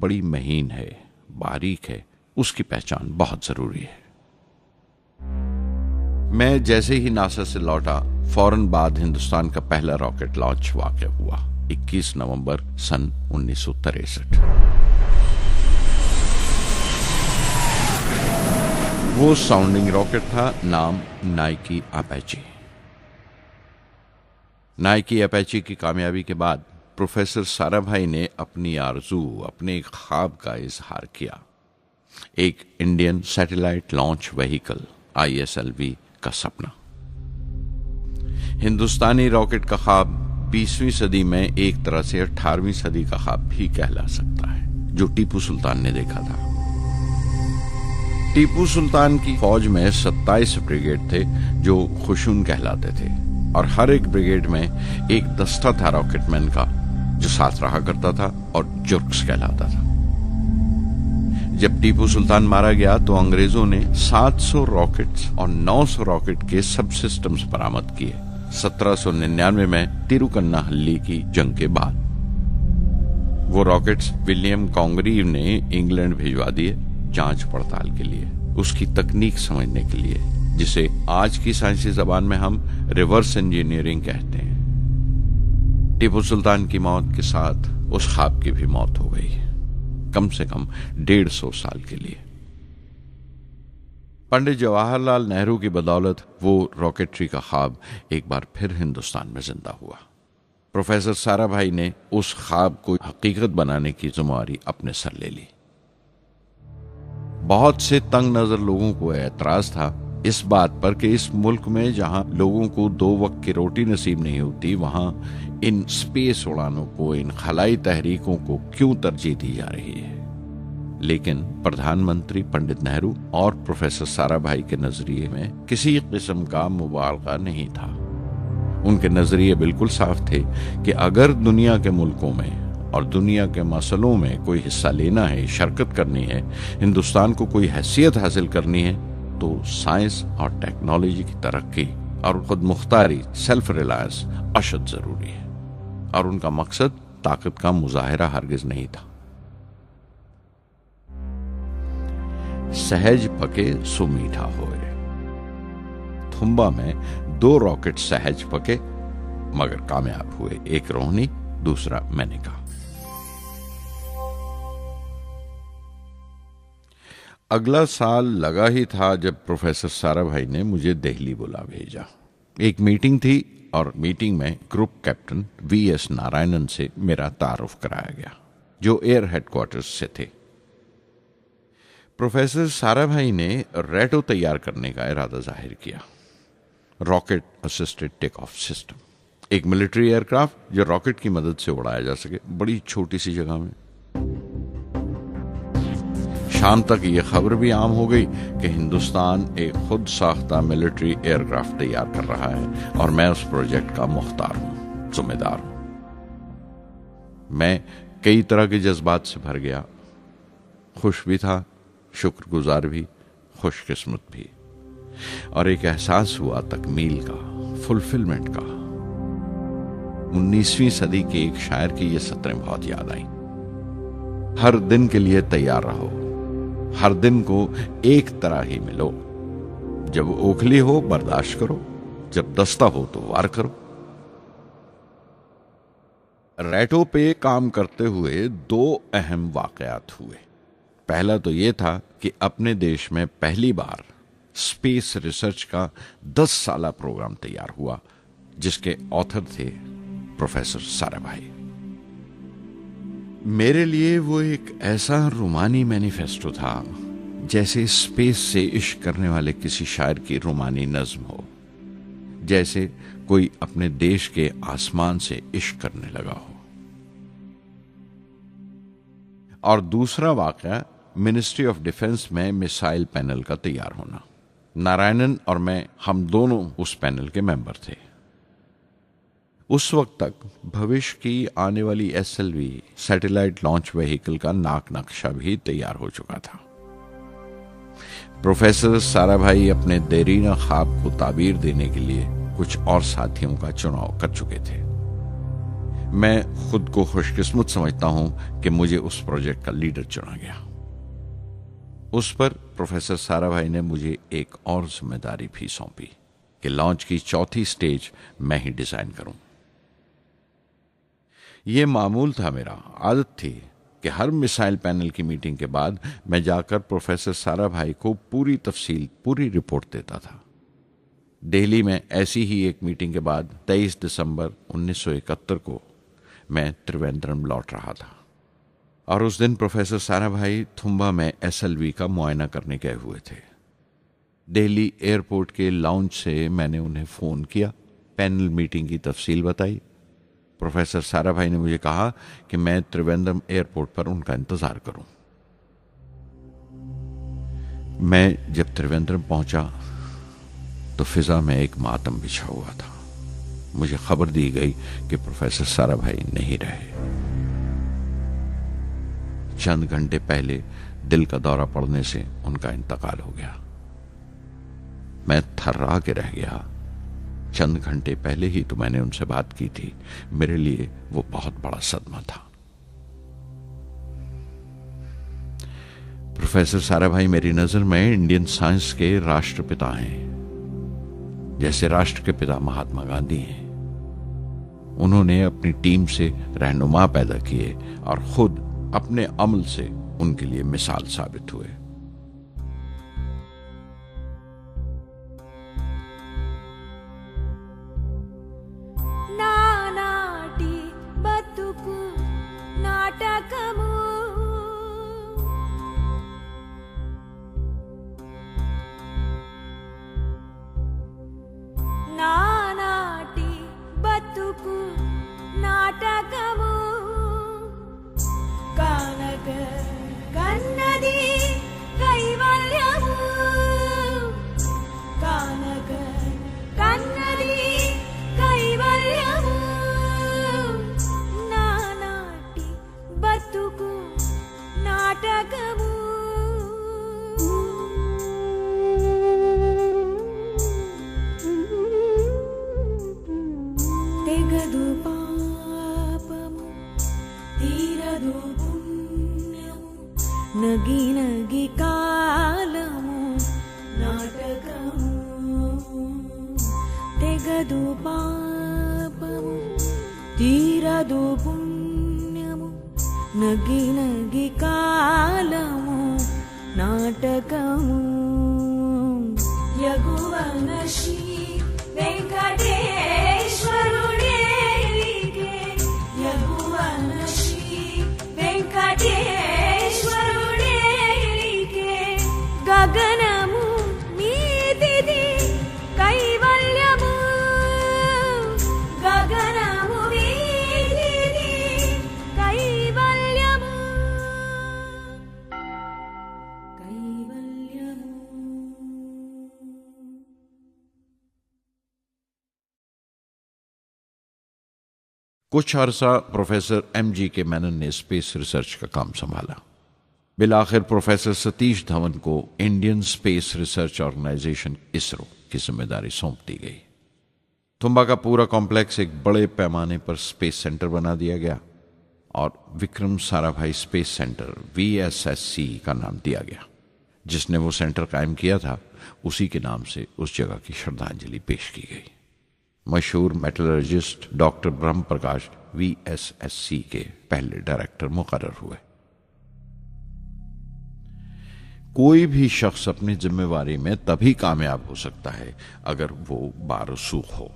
बड़ी महीन है, बारीक है। उसकी पहचान बहुत जरूरी है। मैं जैसे ही नासा से लौटा, फौरन बाद हिंदुस्तान का पहला रॉकेट लॉन्च वाक़या हुआ, 21 नवंबर सन 1963। वो साउंडिंग रॉकेट था, नाम नाइकी अपेची। नाइकी अपेची की कामयाबी के बाद प्रोफेसर साराभाई ने अपनी आरजू, अपने ख्वाब का इजहार किया। एक Indian satellite launch vehicle ISLV का सपना। हिंदुस्तानी रॉकेट का ख्वाब 20वीं सदी में एक तरह से 18वीं सदी का ख्वाब भी कहला सकता है, जो टीपू सुल्तान ने देखा था। टीपू सुल्तान की फौज में 27 ब्रिगेड थे जो खुशून कहलाते थे, और हर एक ब्रिगेड में एक दस्ता था रॉकेटमैन का जो साथ रहा करता था और जुर्क्स कहलाता था। जब टीपू सुल्तान मारा गया तो अंग्रेजों ने 700 रॉकेट्स और 900 रॉकेट के सब सिस्टम्स बरामद किए 1799 में तिरुकन्नाहल्ली की जंग के बाद। वो रॉकेट्स विलियम कॉन्गरीव ने इंग्लैंड भिजवा दिए जांच पड़ताल के लिए, उसकी तकनीक समझने के लिए, जिसे आज की साइंसी जबान में हम रिवर्स इंजीनियरिंग कहते हैं। टीपू सुल्तान की मौत के साथ उस ख्वाब की भी मौत हो गई, कम से कम 150 साल के लिए। पंडित जवाहरलाल नेहरू की बदौलत वो रॉकेटरी का ख्वाब एक बार फिर हिंदुस्तान में जिंदा हुआ। प्रोफेसर साराभाई ने उस ख्वाब को हकीकत बनाने की जिम्मेदारी अपने सर ले ली। बहुत से तंग नजर लोगों को एतराज था इस बात पर कि इस मुल्क में जहां लोगों को 2 वक्त की रोटी नसीब नहीं होती, वहां इन स्पेस उड़ानों को, इन खलाई तहरीकों को क्यों तरजीह दी जा रही है। लेकिन प्रधानमंत्री पंडित नेहरू और प्रोफेसर साराभाई के नजरिए में किसी किस्म का मुबालगा नहीं था। उनके नजरिए बिल्कुल साफ थे कि अगर दुनिया के मुल्कों में और दुनिया के मसलों में कोई हिस्सा लेना है, शिरकत करनी है, हिंदुस्तान को कोई हैसियत हासिल करनी है, तो साइंस और टेक्नोलॉजी की तरक्की और खुद मुख्तारी, सेल्फ रिलायंस अशद जरूरी है। और उनका मकसद ताकत का मुजाहिरा हरगिज नहीं था। सहज पके सुमीठा होए। थुम्बा में 2 रॉकेट सहज पके मगर कामयाब हुए, एक रोहिणी, दूसरा मेनका। अगला साल लगा ही था जब प्रोफेसर साराभाई ने मुझे दिल्ली बुला भेजा। एक मीटिंग थी और मीटिंग में ग्रुप कैप्टन वीएस नारायणन से मेरा तारुफ कराया गया, जो एयर हेडक्वार्टर्स से थे। प्रोफेसर साराभाई ने रेटो तैयार करने का इरादा जाहिर किया, rocket assisted take off system, एक मिलिट्री एयरक्राफ्ट जो रॉकेट की मदद से उड़ाया जा सके बड़ी छोटी सी जगह में। शाम तक यह खबर भी आम हो गई कि हिंदुस्तान एक खुद साख्ता मिलिट्री एयरक्राफ्ट तैयार कर रहा है और मैं उस प्रोजेक्ट का मुख्तार हूं, जिम्मेदार हूं। मैं कई तरह के जज्बात से भर गया, खुश भी था, शुक्रगुजार भी, खुशकिस्मत भी, और एक एहसास हुआ तकमील का, फुलफिलमेंट का। 19वीं सदी के एक शायर की ये सत्रें बहुत याद आई। हर दिन के लिए तैयार रहो, हर दिन को एक तरह ही मिलो। जब ओखली हो बर्दाश्त करो, जब दस्ता हो तो वार करो। रेटो पे काम करते हुए 2 अहम वाकयात हुए। पहला तो यह था कि अपने देश में पहली बार स्पेस रिसर्च का 10 साला प्रोग्राम तैयार हुआ, जिसके ऑथर थे प्रोफेसर साराभाई। मेरे लिए वो एक ऐसा रूमानी मैनिफेस्टो था जैसे स्पेस से इश्क करने वाले किसी शायर की रूमानी नज्म हो, जैसे कोई अपने देश के आसमान से इश्क करने लगा हो। और दूसरा वाकया मिनिस्ट्री ऑफ डिफेंस में मिसाइल पैनल का तैयार होना। नारायणन और मैं, हम दोनों उस पैनल के मेंबर थे। उस वक्त तक भविष्य की आने वाली SLV सैटेलाइट लॉन्च व्हीकल का नाक नक्शा भी तैयार हो चुका था। प्रोफेसर साराभाई अपने देरीना ख्वाब को ताबीर देने के लिए कुछ और साथियों का चुनाव कर चुके थे। मैं खुद को खुशकिस्मत समझता हूं कि मुझे उस प्रोजेक्ट का लीडर चुना गया। उस पर प्रोफेसर साराभाई ने मुझे एक और जिम्मेदारी भी सौंपी कि लॉन्च की 4थी स्टेज मैं ही डिजाइन करूं। यह मामूल था, मेरा आदत थी कि हर मिसाइल पैनल की मीटिंग के बाद मैं जाकर प्रोफेसर साराभाई को पूरी तफसील, पूरी रिपोर्ट देता था। दिल्ली में ऐसी ही एक मीटिंग के बाद 23 दिसंबर 1971 को मैं त्रिवेंद्रम लौट रहा था और उस दिन प्रोफेसर साराभाई थुम्बा में SLV का मुआयना करने गए हुए थे। दिल्ली एयरपोर्ट के लाउंज से मैंने उन्हें फोन किया, पैनल मीटिंग की तफसील बताई। प्रोफेसर साराभाई ने मुझे कहा कि मैं त्रिवेंद्रम एयरपोर्ट पर उनका इंतजार करूं। मैं जब त्रिवेंद्रम पहुंचा तो फिजा में एक मातम बिछा हुआ था। मुझे खबर दी गई कि प्रोफेसर साराभाई नहीं रहे। चंद घंटे पहले दिल का दौरा पड़ने से उनका इंतकाल हो गया। मैं थर्रा के रह गया। चंद घंटे पहले ही तो मैंने उनसे बात की थी। मेरे लिए वो बहुत बड़ा सदमा था। प्रोफेसर साराभाई मेरी नजर में इंडियन साइंस के राष्ट्रपिता हैं, जैसे राष्ट्र के पिता महात्मा गांधी हैं। उन्होंने अपनी टीम से रहनुमा पैदा किए और खुद अपने अमल से उनके लिए मिसाल साबित हुए। నానాటి బతుకు నాటకము ఎంతదు పుణ్యము నగి నగి కాలము నాటకము యగువన శ్రీ వెంకటేశ్వరుడేలికే యగువన శ్రీ వెంకటేశ్వరుడేలికే గగనము మీదిది కైవల్యము గగనము మీదిది కైవల్యము కైవల్యము कुछ अरसा प्रोफेसर MG के मेनन ने स्पेस रिसर्च का काम संभाला। बिलाखिर प्रोफेसर सतीश धवन को Indian Space Research Organisation ISRO की जिम्मेदारी सौंप दी गई। तुम्बा का पूरा कॉम्प्लेक्स एक बड़े पैमाने पर स्पेस सेंटर बना दिया गया और Vikram Sarabhai space centre VSSC का नाम दिया गया। जिसने वो सेंटर कायम किया था उसी के नाम से उस जगह की श्रद्धांजलि पेश की गई। मशहूर मेटलर्जिस्ट डॉक्टर ब्रह्म प्रकाश VSSC के पहले डायरेक्टर मुकर्रर हुए। कोई भी शख्स अपनी जिम्मेवारी में तभी कामयाब हो सकता है अगर वो बारसूख हो,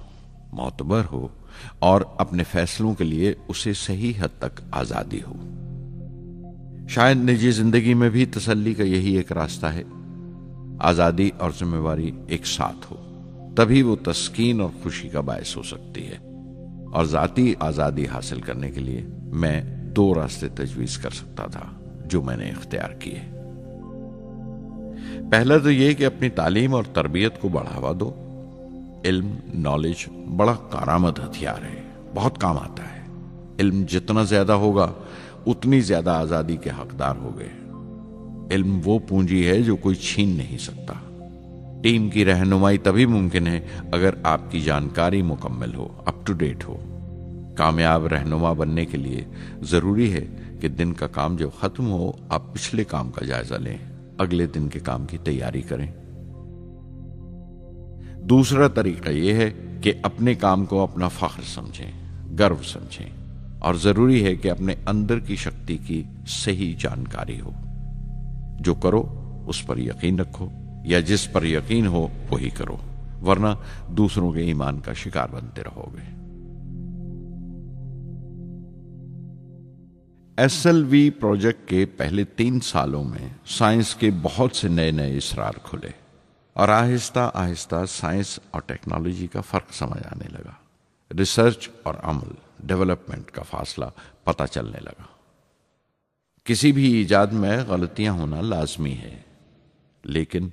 मोतबर हो और अपने फैसलों के लिए उसे सही हद तक आजादी हो। शायद निजी जिंदगी में भी तसल्ली का यही एक रास्ता है। आजादी और जिम्मेवारी एक साथ हो तभी वो तस्कीन और खुशी का बायस हो सकती है। और जाती आजादी हासिल करने के लिए मैं 2 रास्ते तजवीज कर सकता था जो मैंने इख्तियार किए। पहला तो ये कि अपनी तालीम और तरबियत को बढ़ावा दो। इल्म, नॉलेज बड़ा कारामद हथियार है, बहुत काम आता है। इल्म जितना ज्यादा होगा उतनी ज्यादा आजादी के हकदार होगे। इल्म वो पूंजी है जो कोई छीन नहीं सकता। टीम की रहनुमाई तभी मुमकिन है अगर आपकी जानकारी मुकम्मल हो, अप टू डेट हो। कामयाब रहनुमा बनने के लिए जरूरी है कि दिन का काम जब खत्म हो आप पिछले काम का जायजा लें, अगले दिन के काम की तैयारी करें। दूसरा तरीका यह है कि अपने काम को अपना फख्र समझें, गर्व समझें और जरूरी है कि अपने अंदर की शक्ति की सही जानकारी हो। जो करो उस पर यकीन रखो या जिस पर यकीन हो वही करो, वरना दूसरों के ईमान का शिकार बनते रहोगे। SLV प्रोजेक्ट के पहले 3 सालों में साइंस के बहुत से नए नए इसरार खुले और आहिस्ता आहिस्ता साइंस और टेक्नोलॉजी का फर्क समझ आने लगा। रिसर्च और अमल, डेवलपमेंट का फासला पता चलने लगा। किसी भी ईजाद में गलतियां होना लाजमी है, लेकिन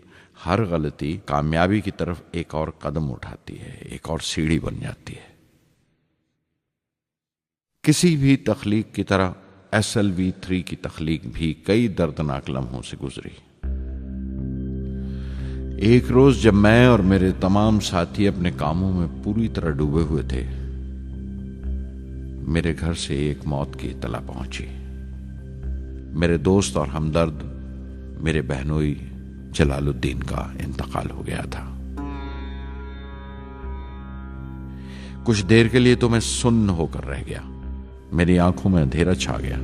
हर गलती कामयाबी की तरफ एक और कदम उठाती है, एक और सीढ़ी बन जाती है। किसी भी तख्लीक की तरह SLV-3 की तख्लीक भी कई दर्दनाक लम्हों से गुजरी। एक रोज जब मैं और मेरे तमाम साथी अपने कामों में पूरी तरह डूबे हुए थे, मेरे घर से एक मौत की इत्तला पहुंची। मेरे दोस्त और हमदर्द मेरे बहनोई जलालुद्दीन का इंतकाल हो गया था। कुछ देर के लिए तो मैं सुन्न होकर रह गया, मेरी आंखों में अंधेरा छा गया।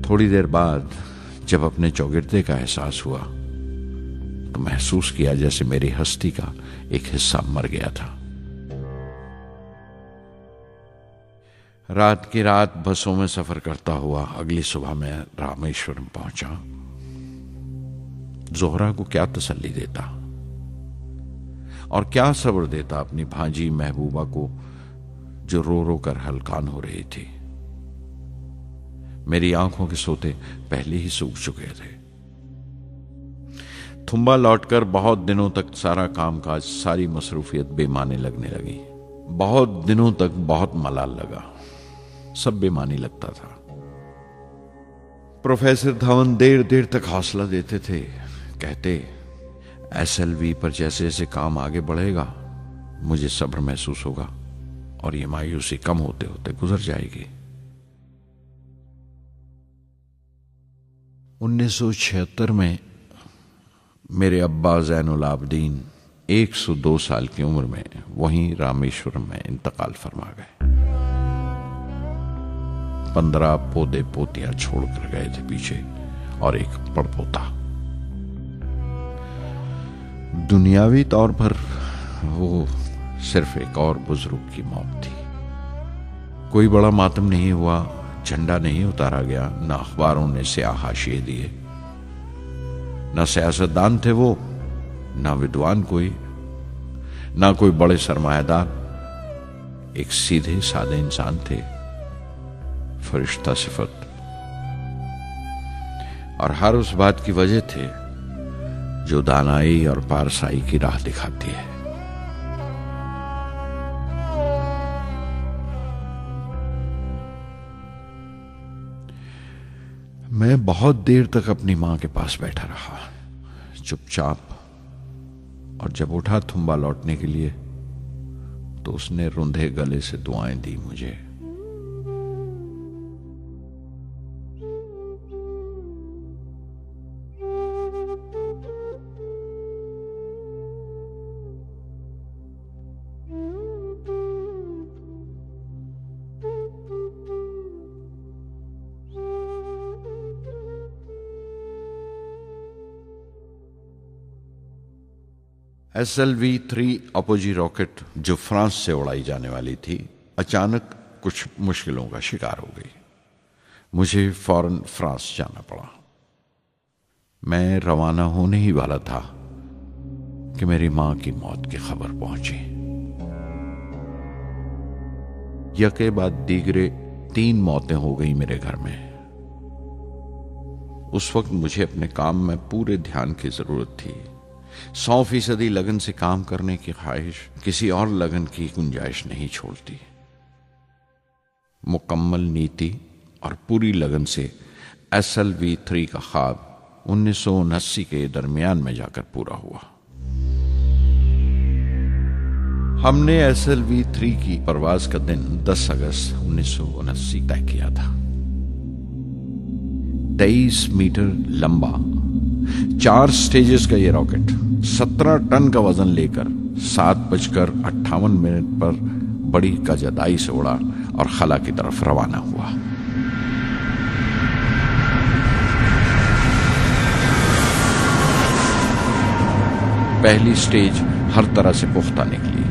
थोड़ी देर बाद जब अपने चौगिरदे का एहसास हुआ तो महसूस किया जैसे मेरी हस्ती का एक हिस्सा मर गया था। रात की रात बसों में सफर करता हुआ अगली सुबह मैं रामेश्वरम पहुंचा। जोहरा को क्या तसल्ली देता और क्या सब्र देता अपनी भांजी महबूबा को जो रो रो कर हलकान हो रही थी। मेरी आंखों के सोते पहले ही सूख चुके थे। थुम्बा लौटकर बहुत दिनों तक सारा कामकाज, सारी मसरूफियत बेमानी लगने लगी। बहुत दिनों तक बहुत मलाल लगा, सब बेमानी लगता था। प्रोफेसर धवन देर देर तक हौसला देते थे, कहते SLV पर जैसे जैसे काम आगे बढ़ेगा मुझे सब्र महसूस होगा और ये मायूसी कम होते होते गुजर जाएगी। 1976 में मेरे अब्बा ज़ैनुल आबदीन 102 साल की उम्र में वहीं रामेश्वरम में इंतकाल फरमा गए। 15 पोते पोतियां छोड़कर गए थे पीछे और एक पड़पोता। दुनियावी तौर पर वो सिर्फ एक और बुजुर्ग की मौत थी। कोई बड़ा मातम नहीं हुआ, झंडा नहीं उतारा गया, न अखबारों ने स्याह हाशिए दिए, न सियासतदान थे वो, न विद्वान कोई, न कोई बड़े सरमायादार। एक सीधे सादे इंसान थे, फरिश्ता सिफत, और हर उस बात की वजह थे जो दानाई और पारसाई की राह दिखाती है। मैं बहुत देर तक अपनी मां के पास बैठा रहा, चुपचाप, और जब उठा थुम्बा लौटने के लिए तो उसने रुंधे गले से दुआएं दी मुझे। SLV-3 अपोजी रॉकेट जो फ्रांस से उड़ाई जाने वाली थी, अचानक कुछ मुश्किलों का शिकार हो गई। मुझे फौरन फ्रांस जाना पड़ा। मैं रवाना होने ही वाला था कि मेरी मां की मौत की खबर पहुंची। यके बाद दीगरे 3 मौतें हो गई मेरे घर में। उस वक्त मुझे अपने काम में पूरे ध्यान की जरूरत थी। 100% लगन से काम करने की ख्वाहिश किसी और लगन की गुंजाइश नहीं छोड़ती। मुकम्मल नीति और पूरी लगन से SLV-3 का ख्वाब 1979 के दरमियान में जाकर पूरा हुआ। हमने SLV-3 की परवाज का दिन 10 अगस्त 1979 तय किया था। 23 मीटर लंबा 4 स्टेजेस का यह रॉकेट 17 टन का वजन लेकर 7:58 पर बड़ी कजदाई से उड़ा और खला की तरफ रवाना हुआ। पहली स्टेज हर तरह से पुख्ता निकली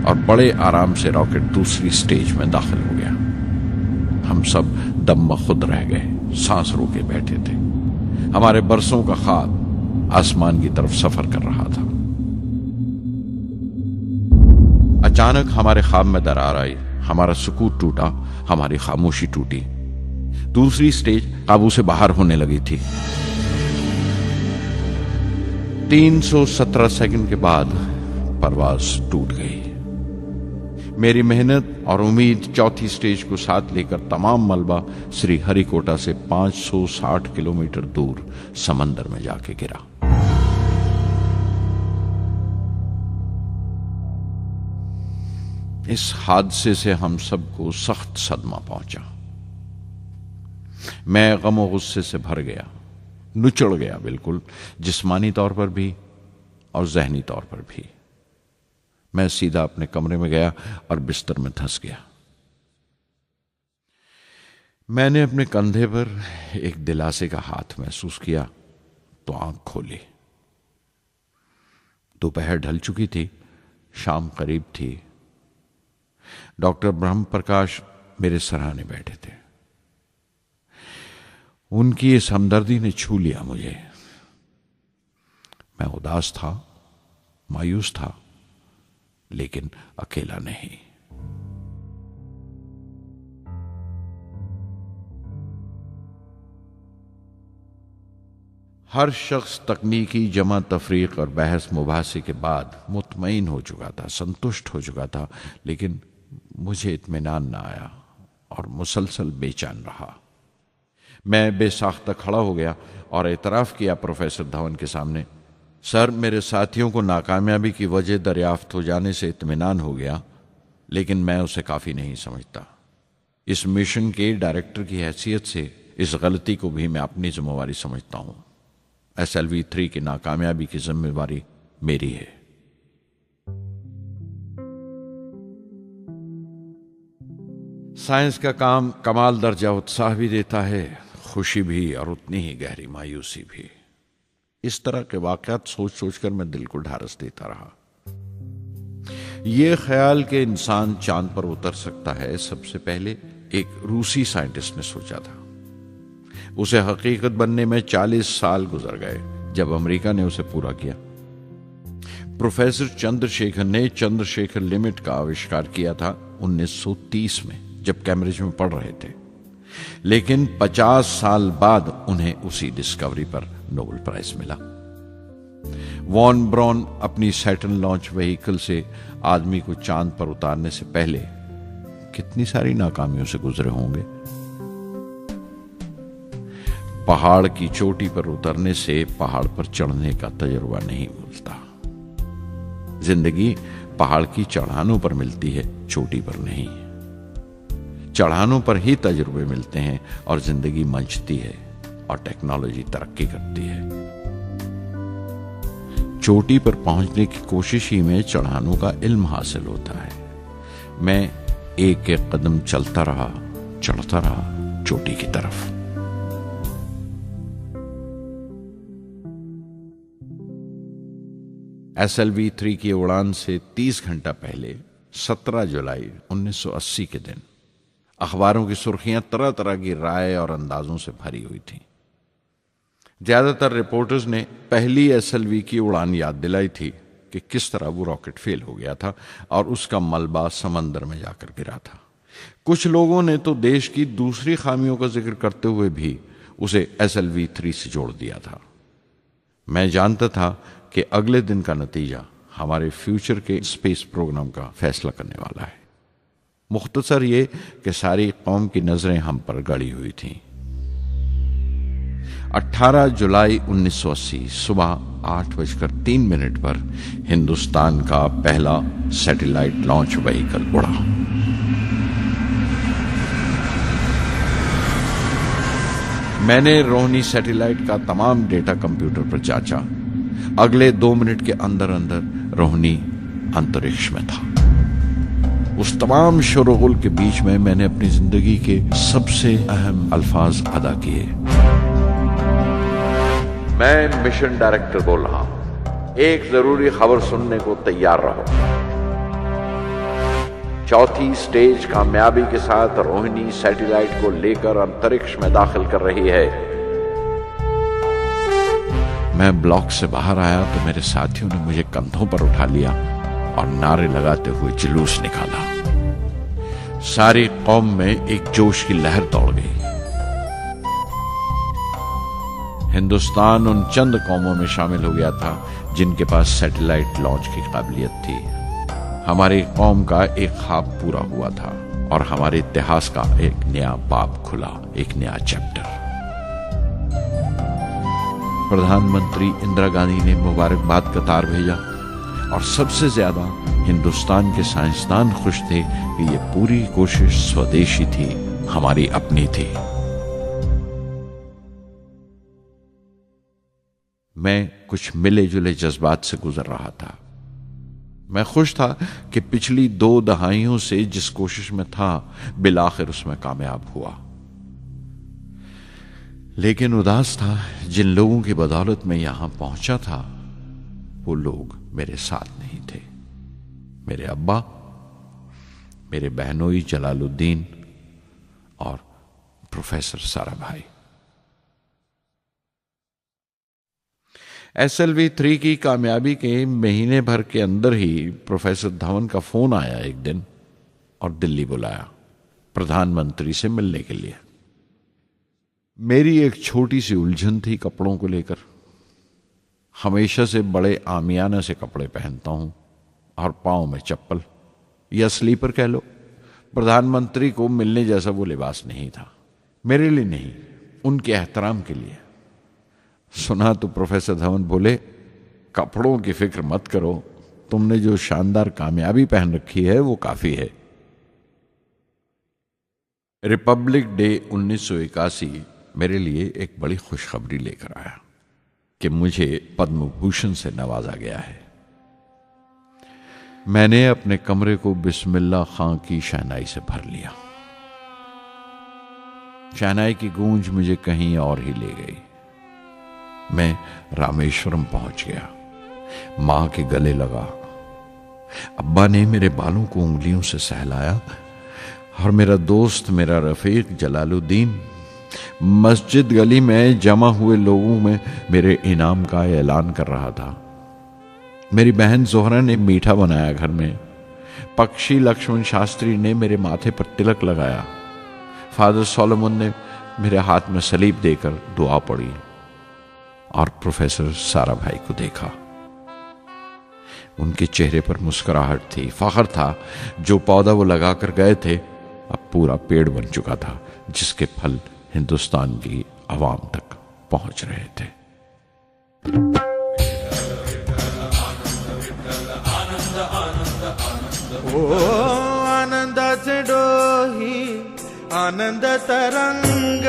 और बड़े आराम से रॉकेट दूसरी स्टेज में दाखिल हो गया। हम सब दम खुद रह गए, सांस रोके बैठे थे। हमारे बरसों का ख्वाब आसमान की तरफ सफर कर रहा था। अचानक हमारे ख्वाब में दरार आई, हमारा सुकूत टूटा, हमारी खामोशी टूटी। दूसरी स्टेज काबू से बाहर होने लगी थी। 317 सेकंड के बाद परवाज टूट गई। मेरी मेहनत और उम्मीद चौथी स्टेज को साथ लेकर तमाम मलबा श्री हरिकोटा से 560 किलोमीटर दूर समंदर में जाके गिरा। इस हादसे से हम सबको सख्त सदमा पहुंचा। मैं गम और गुस्से से भर गया, नुचड़ गया, बिल्कुल जिस्मानी तौर पर भी और जहनी तौर पर भी। मैं सीधा अपने कमरे में गया और बिस्तर में धंस गया। मैंने अपने कंधे पर एक दिलासे का हाथ महसूस किया तो आंख खोली। दोपहर ढल चुकी थी, शाम करीब थी। डॉक्टर ब्रह्म प्रकाश मेरे सराहने बैठे थे। उनकी इस हमदर्दी ने छू लिया मुझे। मैं उदास था, मायूस था, लेकिन अकेला नहीं। हर शख्स तकनीकी जमा तफरीक और बहस मुबासे के बाद मुतमईन हो चुका था, संतुष्ट हो चुका था, लेकिन मुझे इत्मीनान ना आया और मुसलसल बेचैन रहा। मैं बेसाख्ता खड़ा हो गया और एतराफ़ किया प्रोफेसर धवन के सामने, सर, मेरे साथियों को नाकामयाबी की वजह दरियाफ्त हो जाने से इत्मीनान हो गया, लेकिन मैं उसे काफ़ी नहीं समझता। इस मिशन के डायरेक्टर की हैसियत से इस गलती को भी मैं अपनी जिम्मेवारी समझता हूं। SLV-3 की नाकामयाबी की जिम्मेवारी मेरी है। साइंस का काम कमाल दर्जा उत्साह भी देता है, खुशी भी और उतनी ही गहरी मायूसी भी। इस तरह के वाकयात सोच सोचकर मैं दिल को ढारस देता रहा। यह ख्याल कि इंसान चांद पर उतर सकता है सबसे पहले एक रूसी साइंटिस्ट ने सोचा था। उसे हकीकत बनने में 40 साल गुजर गए जब अमेरिका ने उसे पूरा किया। प्रोफेसर चंद्रशेखर ने चंद्रशेखर लिमिट का आविष्कार किया था 1930 में, जब कैम्ब्रिज में पढ़ रहे थे। लेकिन 50 साल बाद उन्हें उसी डिस्कवरी पर नोबेल प्राइज मिला। वॉन ब्रॉन अपनी सैटर्न लॉन्च व्हीकल से आदमी को चांद पर उतारने से पहले कितनी सारी नाकामियों से गुजरे होंगे। पहाड़ की चोटी पर उतरने से पहाड़ पर चढ़ने का तजुर्बा नहीं मिलता। जिंदगी पहाड़ की चढ़ानों पर मिलती है, चोटी पर नहीं। चढ़ानों पर ही तजुर्बे मिलते हैं और जिंदगी मंचती है और टेक्नोलॉजी तरक्की करती है। चोटी पर पहुंचने की कोशिश ही में चढ़ानों का इल्म हासिल होता है। मैं एक एक कदम चलता रहा, चढ़ता रहा चोटी की तरफ। SLV-3 की उड़ान से 30 घंटा पहले 17 जुलाई 1980 के दिन अखबारों की सुर्खियां तरह तरह की राय और अंदाजों से भरी हुई थीं। ज्यादातर रिपोर्टर्स ने पहली SLV की उड़ान याद दिलाई थी कि किस तरह वो रॉकेट फेल हो गया था और उसका मलबा समंदर में जाकर गिरा था। कुछ लोगों ने तो देश की दूसरी खामियों का जिक्र करते हुए भी उसे SLV-3 से जोड़ दिया था। मैं जानता था कि अगले दिन का नतीजा हमारे फ्यूचर के स्पेस प्रोग्राम का फैसला करने वाला है। मुख्तसर ये कि सारी कौम की नजरें हम पर गड़ी हुई थीं। 18 जुलाई 1980 सुबह 8:03 पर हिंदुस्तान का पहला सैटेलाइट लॉन्च व्हीकल उड़ा। मैंने रोहिणी सैटेलाइट का तमाम डेटा कंप्यूटर पर जांचा। अगले 2 मिनट के अंदर अंदर रोहिणी अंतरिक्ष में था। उस तमाम शोरगुल के बीच में मैंने अपनी जिंदगी के सबसे अहम अल्फाज अदा किए। मैं मिशन डायरेक्टर बोल रहा हूं, एक जरूरी खबर सुनने को तैयार रहो। चौथी स्टेज कामयाबी के साथ रोहिणी सैटेलाइट को लेकर अंतरिक्ष में दाखिल कर रही है। मैं ब्लॉक से बाहर आया तो मेरे साथियों ने मुझे कंधों पर उठा लिया और नारे लगाते हुए जुलूस निकाला। सारी कौम में एक जोश की लहर दौड़ गई। हिंदुस्तान उन चंद कौमों में शामिल हो गया था जिनके पास सैटेलाइट लॉन्च की काबिलियत थी। हमारी कौम का एक ख्वाब पूरा हुआ था और हमारे इतिहास का एक नया बाब खुला, एक नया चैप्टर। प्रधानमंत्री इंदिरा गांधी ने मुबारकबाद का तार भेजा और सबसे ज्यादा हिंदुस्तान के साइंसदान खुश थे कि ये पूरी कोशिश स्वदेशी थी, हमारी अपनी थी। मैं कुछ मिले जुले जज्बात से गुजर रहा था। मैं खुश था कि पिछली 2 दहाइयों से जिस कोशिश में था बिलाखिर उसमें कामयाब हुआ। लेकिन उदास था जिन लोगों की बदौलत में यहां पहुंचा था वो लोग मेरे साथ नहीं थे। मेरे अब्बा, मेरे बहनोई जलालुद्दीन और प्रोफेसर साराभाई। SLV-3 की कामयाबी के महीने भर के अंदर ही प्रोफेसर धवन का फोन आया एक दिन और दिल्ली बुलाया प्रधानमंत्री से मिलने के लिए। मेरी एक छोटी सी उलझन थी कपड़ों को लेकर। हमेशा से बड़े आमियाना से कपड़े पहनता हूं और पांव में चप्पल या स्लीपर कह लो। प्रधानमंत्री को मिलने जैसा वो लिबास नहीं था। मेरे लिए नहीं, उनके एहतराम के लिए। सुना तो प्रोफेसर धवन बोले, कपड़ों की फिक्र मत करो, तुमने जो शानदार कामयाबी पहन रखी है वो काफी है। रिपब्लिक डे 1981 मेरे लिए एक बड़ी खुशखबरी लेकर आया कि मुझे पद्म भूषण से नवाजा गया है। मैंने अपने कमरे को बिस्मिल्लाह खां की शहनाई से भर लिया। शहनाई की गूंज मुझे कहीं और ही ले गई। मैं रामेश्वरम पहुंच गया, मां के गले लगा। अब्बा ने मेरे बालों को उंगलियों से सहलाया और मेरा दोस्त, मेरा रफीक जलालुद्दीन मस्जिद गली में जमा हुए लोगों में मेरे इनाम का ऐलान कर रहा था। मेरी बहन जोहरा ने मीठा बनाया घर में। पक्षी लक्ष्मण शास्त्री ने मेरे माथे पर तिलक लगाया। फादर सोलोमन ने मेरे हाथ में सलीब देकर दुआ पढ़ी और प्रोफेसर सारा भाई को देखा। उनके चेहरे पर मुस्कुराहट थी, फख्र था। जो पौधा वो लगाकर गए थे अब पूरा पेड़ बन चुका था, जिसके फल हिंदुस्तान की आवाम तक पहुंच रहे थे। ओ आनंदाचे डोही आनंद तरंग,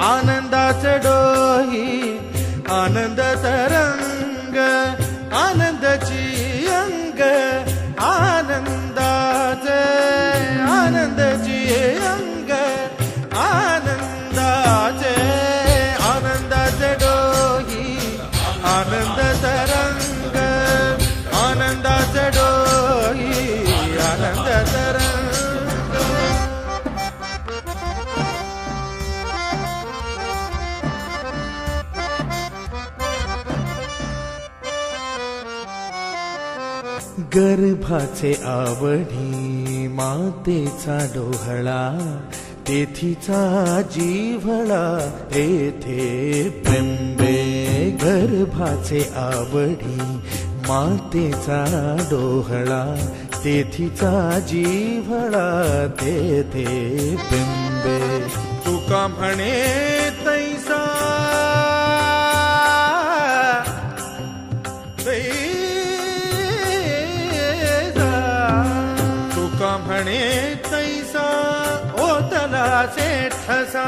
आनंदाचे डोही आनंद तरंग, आनंदाची अंग, आनंदाचे आनंदाची अंग, आनंदाचे आनंदाचे डोही आनंद तरंग, आनंदाचे डोही आनंद तरंग। गर्भाचे आवडी मातेचा डोहळा, तेथीचा जीवळा तेथे बिंबे। गर्भाचे आवडी मातेचा डोहळा, तेथीचा जीवळा तेथे बिंबे। तुका म्हणे तैसा म्हणे तैसा ओतला ठसा,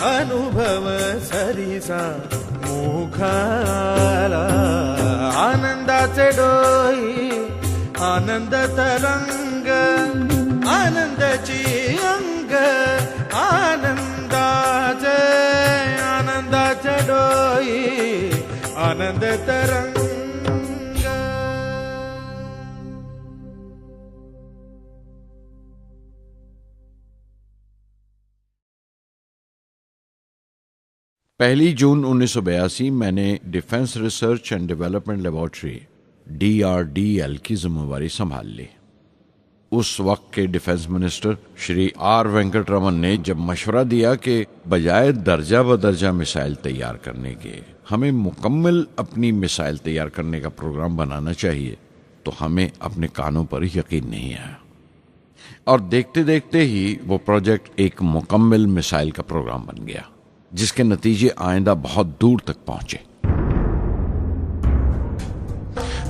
अनुभव सरीसा मुखाला। आनंदाचे डोही आनंद तरंग, आनंदाची अंग, आनंदाचे आनंदाचे डोही आनंद तरंग। पहली जून 1982 मैंने defence research and development laboratory DRDL की जिम्मेवारी संभाल ली। उस वक्त के defence minister Shri R Venkataraman ने जब मशवरा दिया कि बजाय दर्जा बदर्जा मिसाइल तैयार करने के हमें मुकम्मल अपनी मिसाइल तैयार करने का प्रोग्राम बनाना चाहिए, तो हमें अपने कानों पर यकीन नहीं आया और देखते देखते ही वो प्रोजेक्ट एक मुकम्मल मिसाइल का प्रोग्राम बन गया, जिसके नतीजे आइंदा बहुत दूर तक पहुंचे।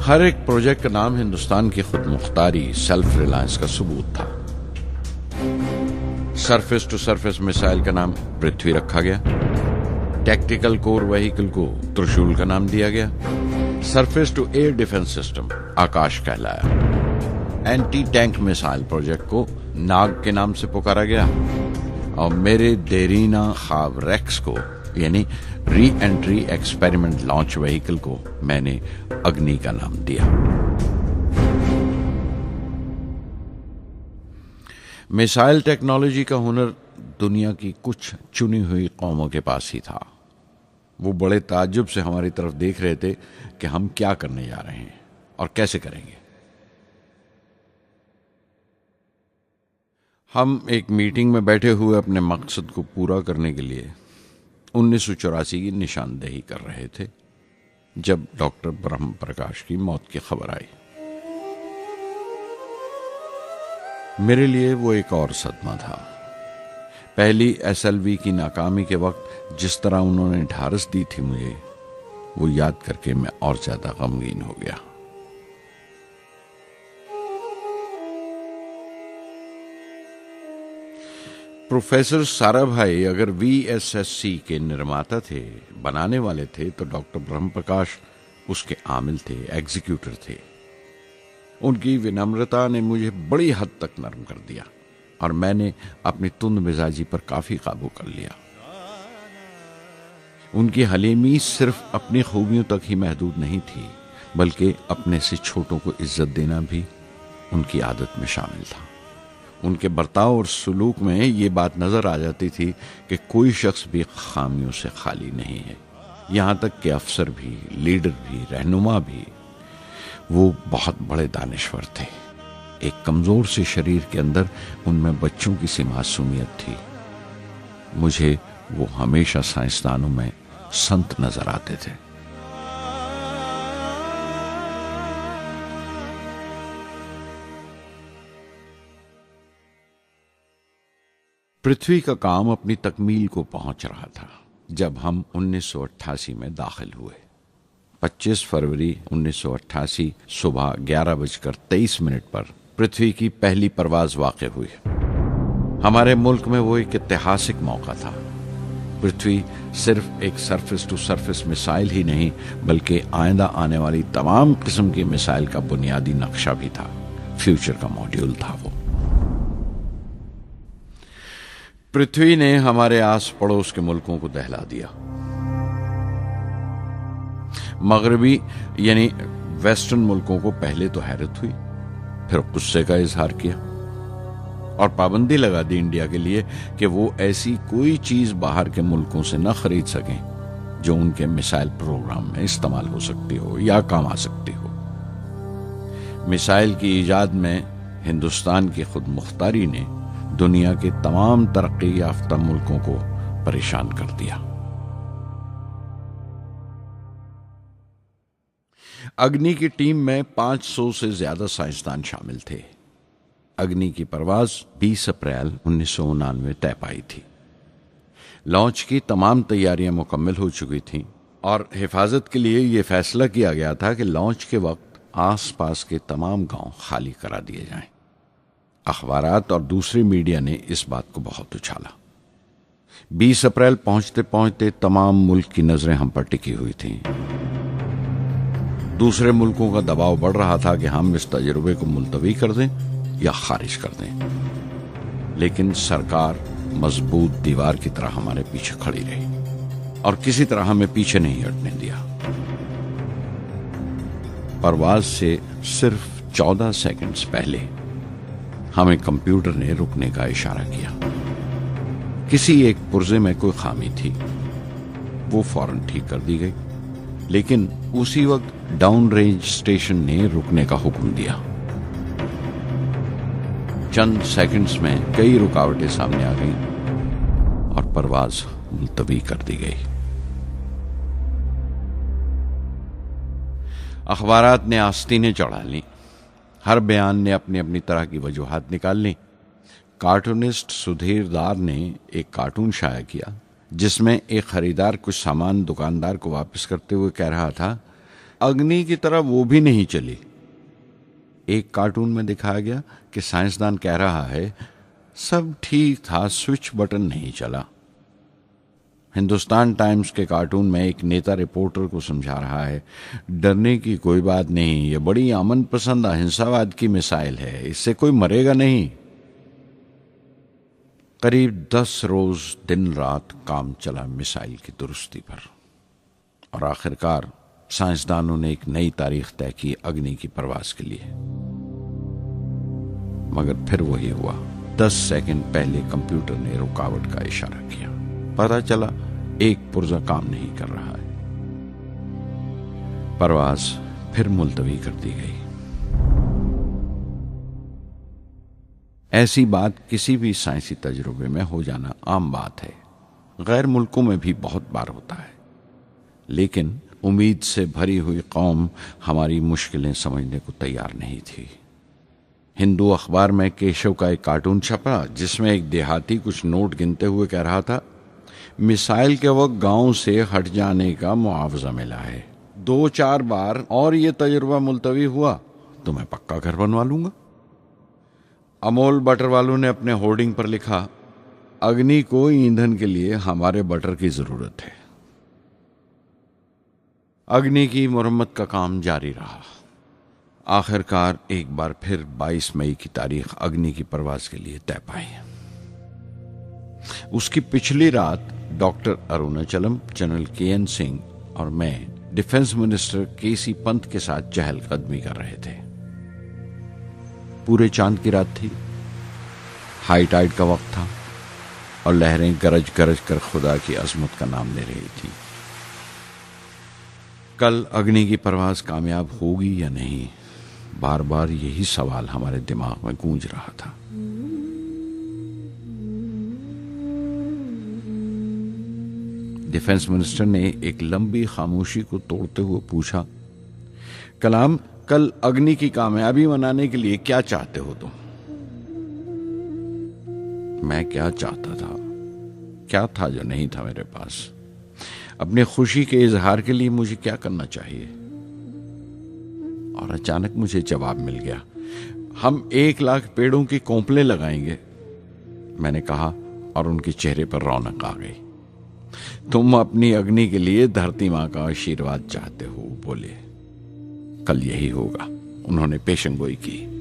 हर एक प्रोजेक्ट का नाम हिंदुस्तान की खुद मुख्तारी, सेल्फ रिलायंस का सबूत था। सरफेस टू सरफेस मिसाइल का नाम पृथ्वी रखा गया, टैक्टिकल कोर व्हीकल को त्रिशूल का नाम दिया गया, surface to air defence system Akash कहलाया, एंटी टैंक मिसाइल प्रोजेक्ट को नाग के नाम से पुकारा गया और मेरे देरीना ख्वाब रेक्स को यानी re entry experiment launch vehicle को मैंने अग्नि का नाम दिया। मिसाइल टेक्नोलॉजी का हुनर दुनिया की कुछ चुनी हुई कौमों के पास ही था। वो बड़े ताज्जुब से हमारी तरफ देख रहे थे कि हम क्या करने जा रहे हैं और कैसे करेंगे। हम एक मीटिंग में बैठे हुए अपने मकसद को पूरा करने के लिए 1984 की निशानदेही कर रहे थे जब डॉक्टर ब्रह्म प्रकाश की मौत की खबर आई। मेरे लिए वो एक और सदमा था। पहली SLV की नाकामी के वक्त जिस तरह उन्होंने ढारस दी थी मुझे, वो याद करके मैं और ज्यादा गमगीन हो गया। प्रोफेसर साराभाई अगर VSSC के निर्माता थे, बनाने वाले थे, तो डॉक्टर ब्रह्म प्रकाश उसके आमिल थे, एग्जीक्यूटर थे। उनकी विनम्रता ने मुझे बड़ी हद तक नर्म कर दिया और मैंने अपनी तुंद मिजाजी पर काफी काबू कर लिया। उनकी हलीमी सिर्फ अपनी खूबियों तक ही महदूद नहीं थी, बल्कि अपने से छोटों को इज्जत देना भी उनकी आदत में शामिल था। उनके बर्ताव और सलूक में ये बात नजर आ जाती थी कि कोई शख्स भी खामियों से खाली नहीं है। यहाँ तक कि अफसर भी, लीडर भी, रहनुमा भी। वो बहुत बड़े दानिश्वर थे। एक कमजोर से शरीर के अंदर उनमें बच्चों की सी मासूमियत थी। मुझे वो हमेशा साइंसदानों में संत नजर आते थे। पृथ्वी का काम अपनी तकमील को पहुंच रहा था जब हम 1988 में दाखिल हुए। 25 फरवरी 1988 सुबह 11:23 पर पृथ्वी की पहली परवाज वाक़ हुई। हमारे मुल्क में वो एक ऐतिहासिक मौका था। पृथ्वी सिर्फ एक सरफेस टू सरफेस मिसाइल ही नहीं, बल्कि आइंदा आने वाली तमाम किस्म की मिसाइल का बुनियादी नक्शा भी था। फ्यूचर का मॉड्यूल था वो। पृथ्वी ने हमारे आस पड़ोस के मुल्कों को दहला दिया। मगरबी यानी वेस्टर्न मुल्कों को पहले तो हैरत हुई, फिर गुस्से का इजहार किया और पाबंदी लगा दी इंडिया के लिए कि वो ऐसी कोई चीज बाहर के मुल्कों से न खरीद सकें जो उनके मिसाइल प्रोग्राम में इस्तेमाल हो सकती हो या काम आ सकती हो। मिसाइल की ईजाद में हिंदुस्तान की खुद मुख्तारी ने दुनिया के तमाम तरक्की याफ्ता मुल्कों को परेशान कर दिया। अग्नि की टीम में 500 से ज्यादा साइंसदान शामिल थे। अग्नि की परवाज 20 अप्रैल 1999 तय पाई थी। लॉन्च की तमाम तैयारियां मुकम्मल हो चुकी थीं और हिफाजत के लिए यह फैसला किया गया था कि लॉन्च के वक्त आसपास के तमाम गांव खाली करा दिए जाएं। अखबारात और दूसरी मीडिया ने इस बात को बहुत उछाला। 20 अप्रैल पहुंचते पहुंचते तमाम मुल्क की नजरें हम पर टिकी हुई थीं। दूसरे मुल्कों का दबाव बढ़ रहा था कि हम इस तजुर्बे को मुलतवी कर दें या खारिज कर दें, लेकिन सरकार मजबूत दीवार की तरह हमारे पीछे खड़ी रही और किसी तरह हमें पीछे नहीं हटने दिया। परवाज से सिर्फ 14 सेकंड्स पहले हमें कंप्यूटर ने रुकने का इशारा किया। किसी एक पुर्जे में कोई खामी थी, वो फौरन ठीक कर दी गई, लेकिन उसी वक्त डाउन रेंज स्टेशन ने रुकने का हुक्म दिया। चंद सेकंड्स में कई रुकावटें सामने आ गईं और परवाज मुलतवी कर दी गई। अखबारात ने आस्तीनें चढ़ा ली। हर बयान ने अपनी अपनी तरह की वजूहात निकाल ली। कार्टूनिस्ट सुधीर दार ने एक कार्टून शाया किया जिसमें एक खरीदार कुछ सामान दुकानदार को वापस करते हुए कह रहा था, अग्नि की तरह वो भी नहीं चली। एक कार्टून में दिखाया गया कि साइंसदान कह रहा है, सब ठीक था, स्विच बटन नहीं चला। हिंदुस्तान टाइम्स के कार्टून में एक नेता रिपोर्टर को समझा रहा है, डरने की कोई बात नहीं, ये बड़ी अमन पसंद अहिंसावाद की मिसाइल है, इससे कोई मरेगा नहीं। करीब 10 रोज दिन रात काम चला मिसाइल की दुरुस्ती पर और आखिरकार साइंसदानों ने एक नई तारीख तय की अग्नि की परवाज के लिए। मगर फिर वही हुआ। 10 सेकंड पहले कंप्यूटर ने रुकावट का इशारा किया। पता चला एक पुर्जा काम नहीं कर रहा है। परवाज फिर मुलतवी कर दी गई। ऐसी बात किसी भी साइंसी तजुर्बे में हो जाना आम बात है। गैर मुल्कों में भी बहुत बार होता है, लेकिन उम्मीद से भरी हुई कौम हमारी मुश्किलें समझने को तैयार नहीं थी। हिंदू अखबार में केशव का एक कार्टून छपा जिसमें एक देहाती कुछ नोट गिनते हुए कह रहा था, मिसाइल के वक्त गांव से हट जाने का मुआवजा मिला है। 2-4 बार और ये तजुर्बा मुलतवी हुआ तो मैं पक्का घर बनवा लूंगा। अमोल बटर वालों ने अपने होर्डिंग पर लिखा, अग्नि को ईंधन के लिए हमारे बटर की जरूरत है। अग्नि की मुरम्मत का काम जारी रहा। आखिरकार एक बार फिर 22 मई की तारीख अग्नि की परवाज के लिए तय पाई। उसकी पिछली रात doctor Arunachalam, general KN Singh और मैं डिफेंस मिनिस्टर KC पंत के साथ चहलकदमी कर रहे थे। पूरे चांद की रात थी, हाई टाइड का वक्त था और लहरें गरज गरज कर खुदा की अजमत का नाम ले रही थी। कल अग्नि की परवाज कामयाब होगी या नहीं, बार बार यही सवाल हमारे दिमाग में गूंज रहा था। डिफेंस मिनिस्टर ने एक लंबी खामोशी को तोड़ते हुए पूछा, कलाम, कल अग्नि की कामयाबी मनाने के लिए क्या चाहते हो तुम? मैं क्या चाहता था? क्या था जो नहीं था मेरे पास? अपनी खुशी के इजहार के लिए मुझे क्या करना चाहिए? और अचानक मुझे जवाब मिल गया, हम 1 लाख पेड़ों की कोंपलें लगाएंगे, मैंने कहा और उनके चेहरे पर रौनक आ गई। तुम अपनी अग्नि के लिए धरती मां का आशीर्वाद चाहते हो, बोले। कल यही होगा, उन्होंने पेशंगोई की।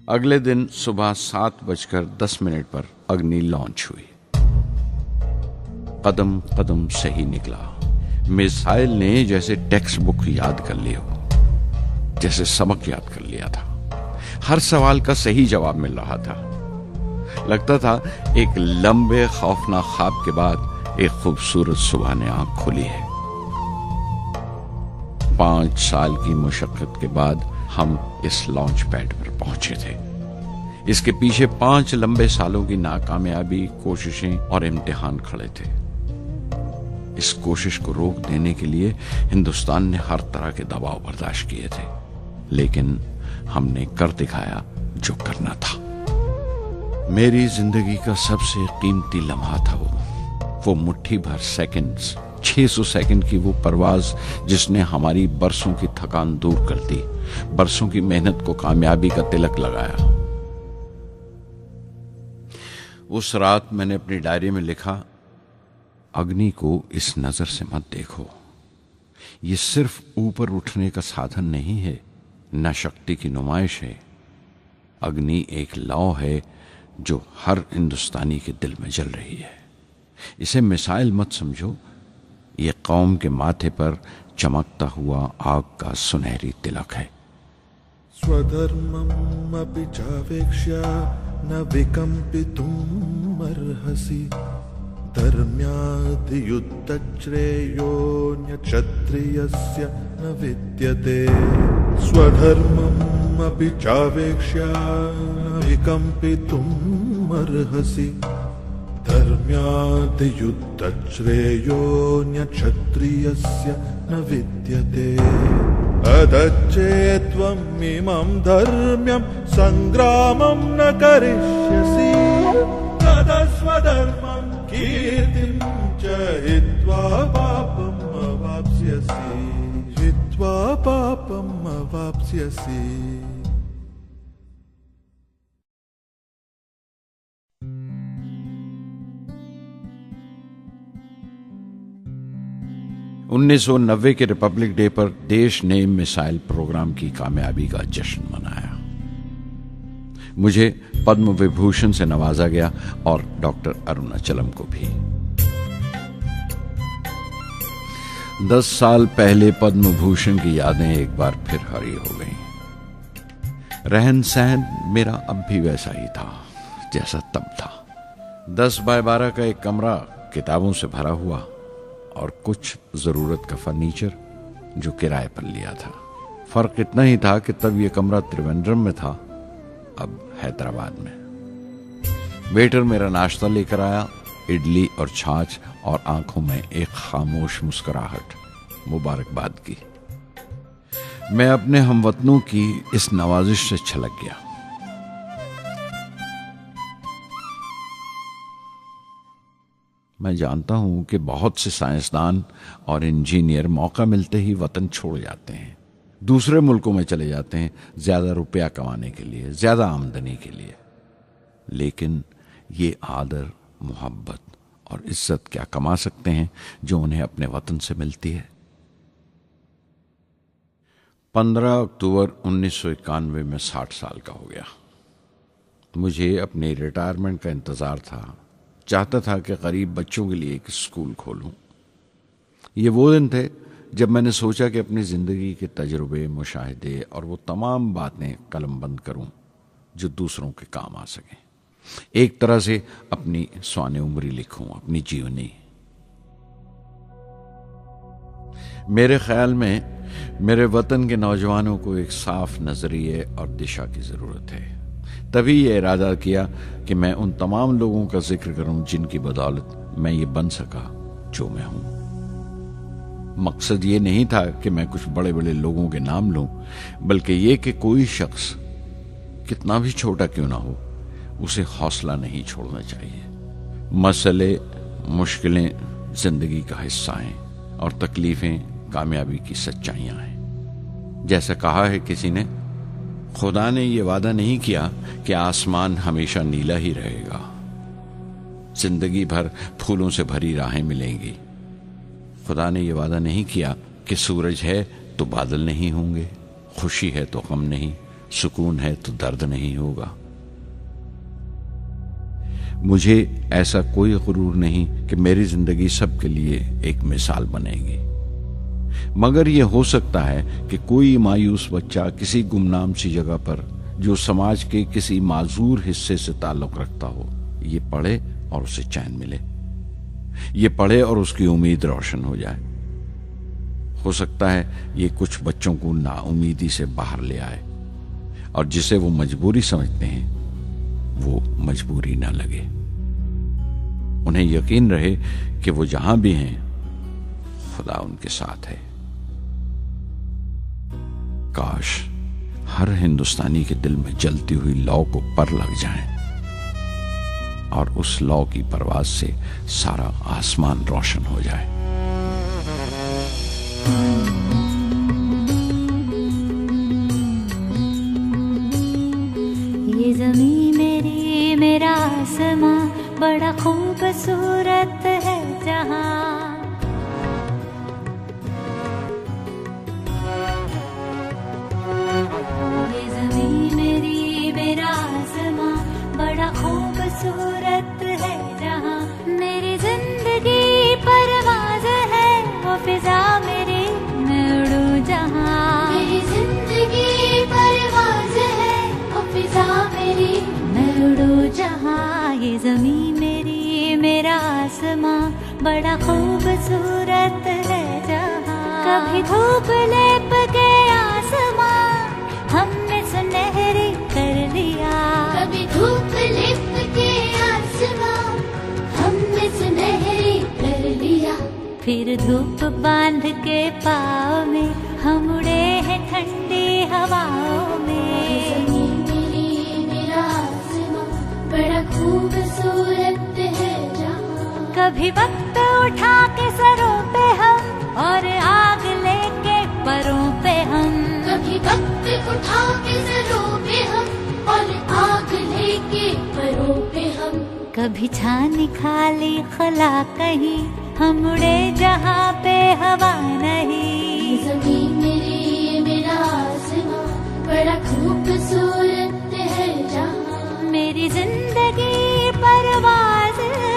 अगले दिन सुबह 7:10 पर अग्नि लॉन्च हुई। कदम कदम सही निकला। मिसाइल ने जैसे टेक्स्ट बुक याद कर लिया हो, जैसे सबक याद कर लिया था। हर सवाल का सही जवाब मिल रहा था। लगता था एक लंबे खौफनाक ख्वाब के बाद एक खूबसूरत सुबह ने आंख खोली है। 5 साल की मुशक्कत के बाद हम इस लॉन्च पैड पर पहुंचे थे। इसके पीछे 5 लंबे सालों की नाकामयाबी, कोशिशें और इम्तिहान खड़े थे। इस कोशिश को रोक देने के लिए हिंदुस्तान ने हर तरह के दबाव बर्दाश्त किए थे, लेकिन हमने कर दिखाया जो करना था। मेरी जिंदगी का सबसे कीमती लम्हा था वो मुट्ठी भर सेकंड्स, 600 सेकंड की वो परवाज जिसने हमारी बरसों की थकान दूर कर दी, बरसों की मेहनत को कामयाबी का तिलक लगाया। उस रात मैंने अपनी डायरी में लिखा, अग्नि को इस नजर से मत देखो। ये सिर्फ ऊपर उठने का साधन नहीं है, न शक्ति की नुमाइश है। अग्नि एक लौ है जो हर हिंदुस्तानी के दिल में जल रही है। इसे मिसाइल मत समझो, ये कौम के माथे पर चमकता हुआ आग का सुनहरी तिलक है। स्वधर्मम् अपि चावेक्ष्य न विकम्पितुम् अर्हसि, धर्म्याद् युद्धश्रेयोऽन्य क्षत्रियस्य न विद्यते। स्वधर्मम् अपि चावेक्ष्य न विकम्पितुम् अर्हसि, धर्म्याद् युद्धश्रेयोऽन्य क्षत्रियस्य न विद्यते। अदच्चेत्त्वम् इमं धर्म्यं संग्रामं न करिष्यसि, तदस्वधर्मं कीर्तिं च हित्वा पापम् अवाप्स्यसि, हित्वा पापम् अवाप्स्यसि। $1990 के रिपब्लिक डे पर देश ने मिसाइल प्रोग्राम की कामयाबी का जश्न मनाया। मुझे पद्म विभूषण से नवाजा गया और डॉक्टर अरुणाचलम को भी। 10 साल पहले पद्म भूषण की यादें एक बार फिर हरी हो गईं। रहन सहन मेरा अब भी वैसा ही था जैसा तब था। 10 बाय 12 का एक कमरा किताबों से भरा हुआ और कुछ जरूरत का फर्नीचर जो किराए पर लिया था। फर्क इतना ही था कि तब यह कमरा त्रिवेंद्रम में था, अब हैदराबाद में। वेटर मेरा नाश्ता लेकर आया, इडली और छाछ, और आंखों में एक खामोश मुस्कुराहट, मुबारकबाद की। मैं अपने हमवतनों की इस नवाजिश से छलक गया। मैं जानता हूं कि बहुत से साइंसदान और इंजीनियर मौका मिलते ही वतन छोड़ जाते हैं, दूसरे मुल्कों में चले जाते हैं ज्यादा रुपया कमाने के लिए, ज्यादा आमदनी के लिए। लेकिन ये आदर, मोहब्बत और इज्जत क्या कमा सकते हैं जो उन्हें अपने वतन से मिलती है। 15 अक्टूबर 1991 में 60 साल का हो गया। मुझे अपने रिटायरमेंट का इंतज़ार था। चाहता था कि गरीब बच्चों के लिए एक स्कूल खोलूं। ये वो दिन थे जब मैंने सोचा कि अपनी ज़िंदगी के तजुर्बे, मुशाहिदे और वो तमाम बातें कलमबंद करूं जो दूसरों के काम आ सकें। एक तरह से अपनी स्वाने उम्री लिखूं, अपनी जीवनी। मेरे ख्याल में मेरे वतन के नौजवानों को एक साफ नजरिए और दिशा की ज़रूरत है। तभी ये इरादा किया कि मैं उन तमाम लोगों का जिक्र करूं जिनकी बदौलत मैं ये बन सका जो मैं हूं। मकसद ये नहीं था कि मैं कुछ बड़े बड़े लोगों के नाम लूं, बल्कि ये कि कोई शख्स कितना भी छोटा क्यों ना हो, उसे हौसला नहीं छोड़ना चाहिए। मसले, मुश्किलें जिंदगी का हिस्सा हैं और तकलीफें कामयाबी की सच्चाइयां हैं। जैसा कहा है किसी ने, खुदा ने यह वादा नहीं किया कि आसमान हमेशा नीला ही रहेगा, जिंदगी भर फूलों से भरी राहें मिलेंगी। खुदा ने यह वादा नहीं किया कि सूरज है तो बादल नहीं होंगे, खुशी है तो गम नहीं, सुकून है तो दर्द नहीं होगा। मुझे ऐसा कोई गुरूर नहीं कि मेरी जिंदगी सबके लिए एक मिसाल बनेगी, मगर यह हो सकता है कि कोई मायूस बच्चा किसी गुमनाम सी जगह पर जो समाज के किसी माजूर हिस्से से ताल्लुक रखता हो, ये पढ़े और उसे चैन मिले, ये पढ़े और उसकी उम्मीद रोशन हो जाए। हो सकता है ये कुछ बच्चों को नाउमीदी से बाहर ले आए और जिसे वो मजबूरी समझते हैं वो मजबूरी ना लगे। उन्हें यकीन रहे कि वो जहां भी हैं खुदा उनके साथ है। काश हर हिंदुस्तानी के दिल में जलती हुई लौ को पर लग जाए और उस लौ की परवाज से सारा आसमान रोशन हो जाए। ये ज़मीं मेरी, मेरा आसमां, बड़ा खूबसूरत है जहां। ये ज़मीं मेरी, मेरा आसमां, बड़ा खूबसूरत है जहां। मेरी जिंदगी परवाज़ है, वो फिजा मेरी, मैं उड़ूं जहां। मेरी जिंदगी परवाज़ है, वो फिजा मेरी, मैं उड़ूं जहां। ये ज़मीं मेरी, मेरा आसमां, बड़ा खूबसूरत है जहां। कभी धूप लेप के आसमां हमने सुनहरी कर लिया। कभी धूप लेप के आसमां हमने सुनहरी कर लिया। फिर धूप बांध के पाँव में हम उड़े हैं ठंडी हवाओं में। ज़मीं मेरी, मेरा आसमां, बड़ा खूबसूरत है जहां। कभी वक्त उठा के सरों पे हम और आग लेके परों पे हम। कभी वक्त उठा के सरों पे हम और आग लेके परों पे हम। कभी छानी खाली खला कहीं, हम उड़े जहाँ पे हवा नहीं। ज़मीं मेरी, मेरा आसमां, बड़ा खूबसूरत है जहाँ। मेरी जिंदगी परवाज़ है,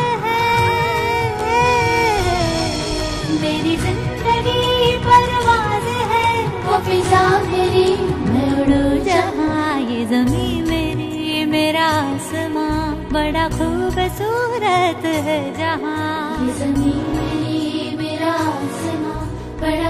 मेरी जिंदगी परवाज़ है, वो फिजा मेरी, मैं उड़ूं जहाँ। ये ज़मीं मेरी, मेरा आसमां, बड़ा खूबसूरत है जहाँ। ये ज़मीं मेरी, मेरा आसमां, बड़ा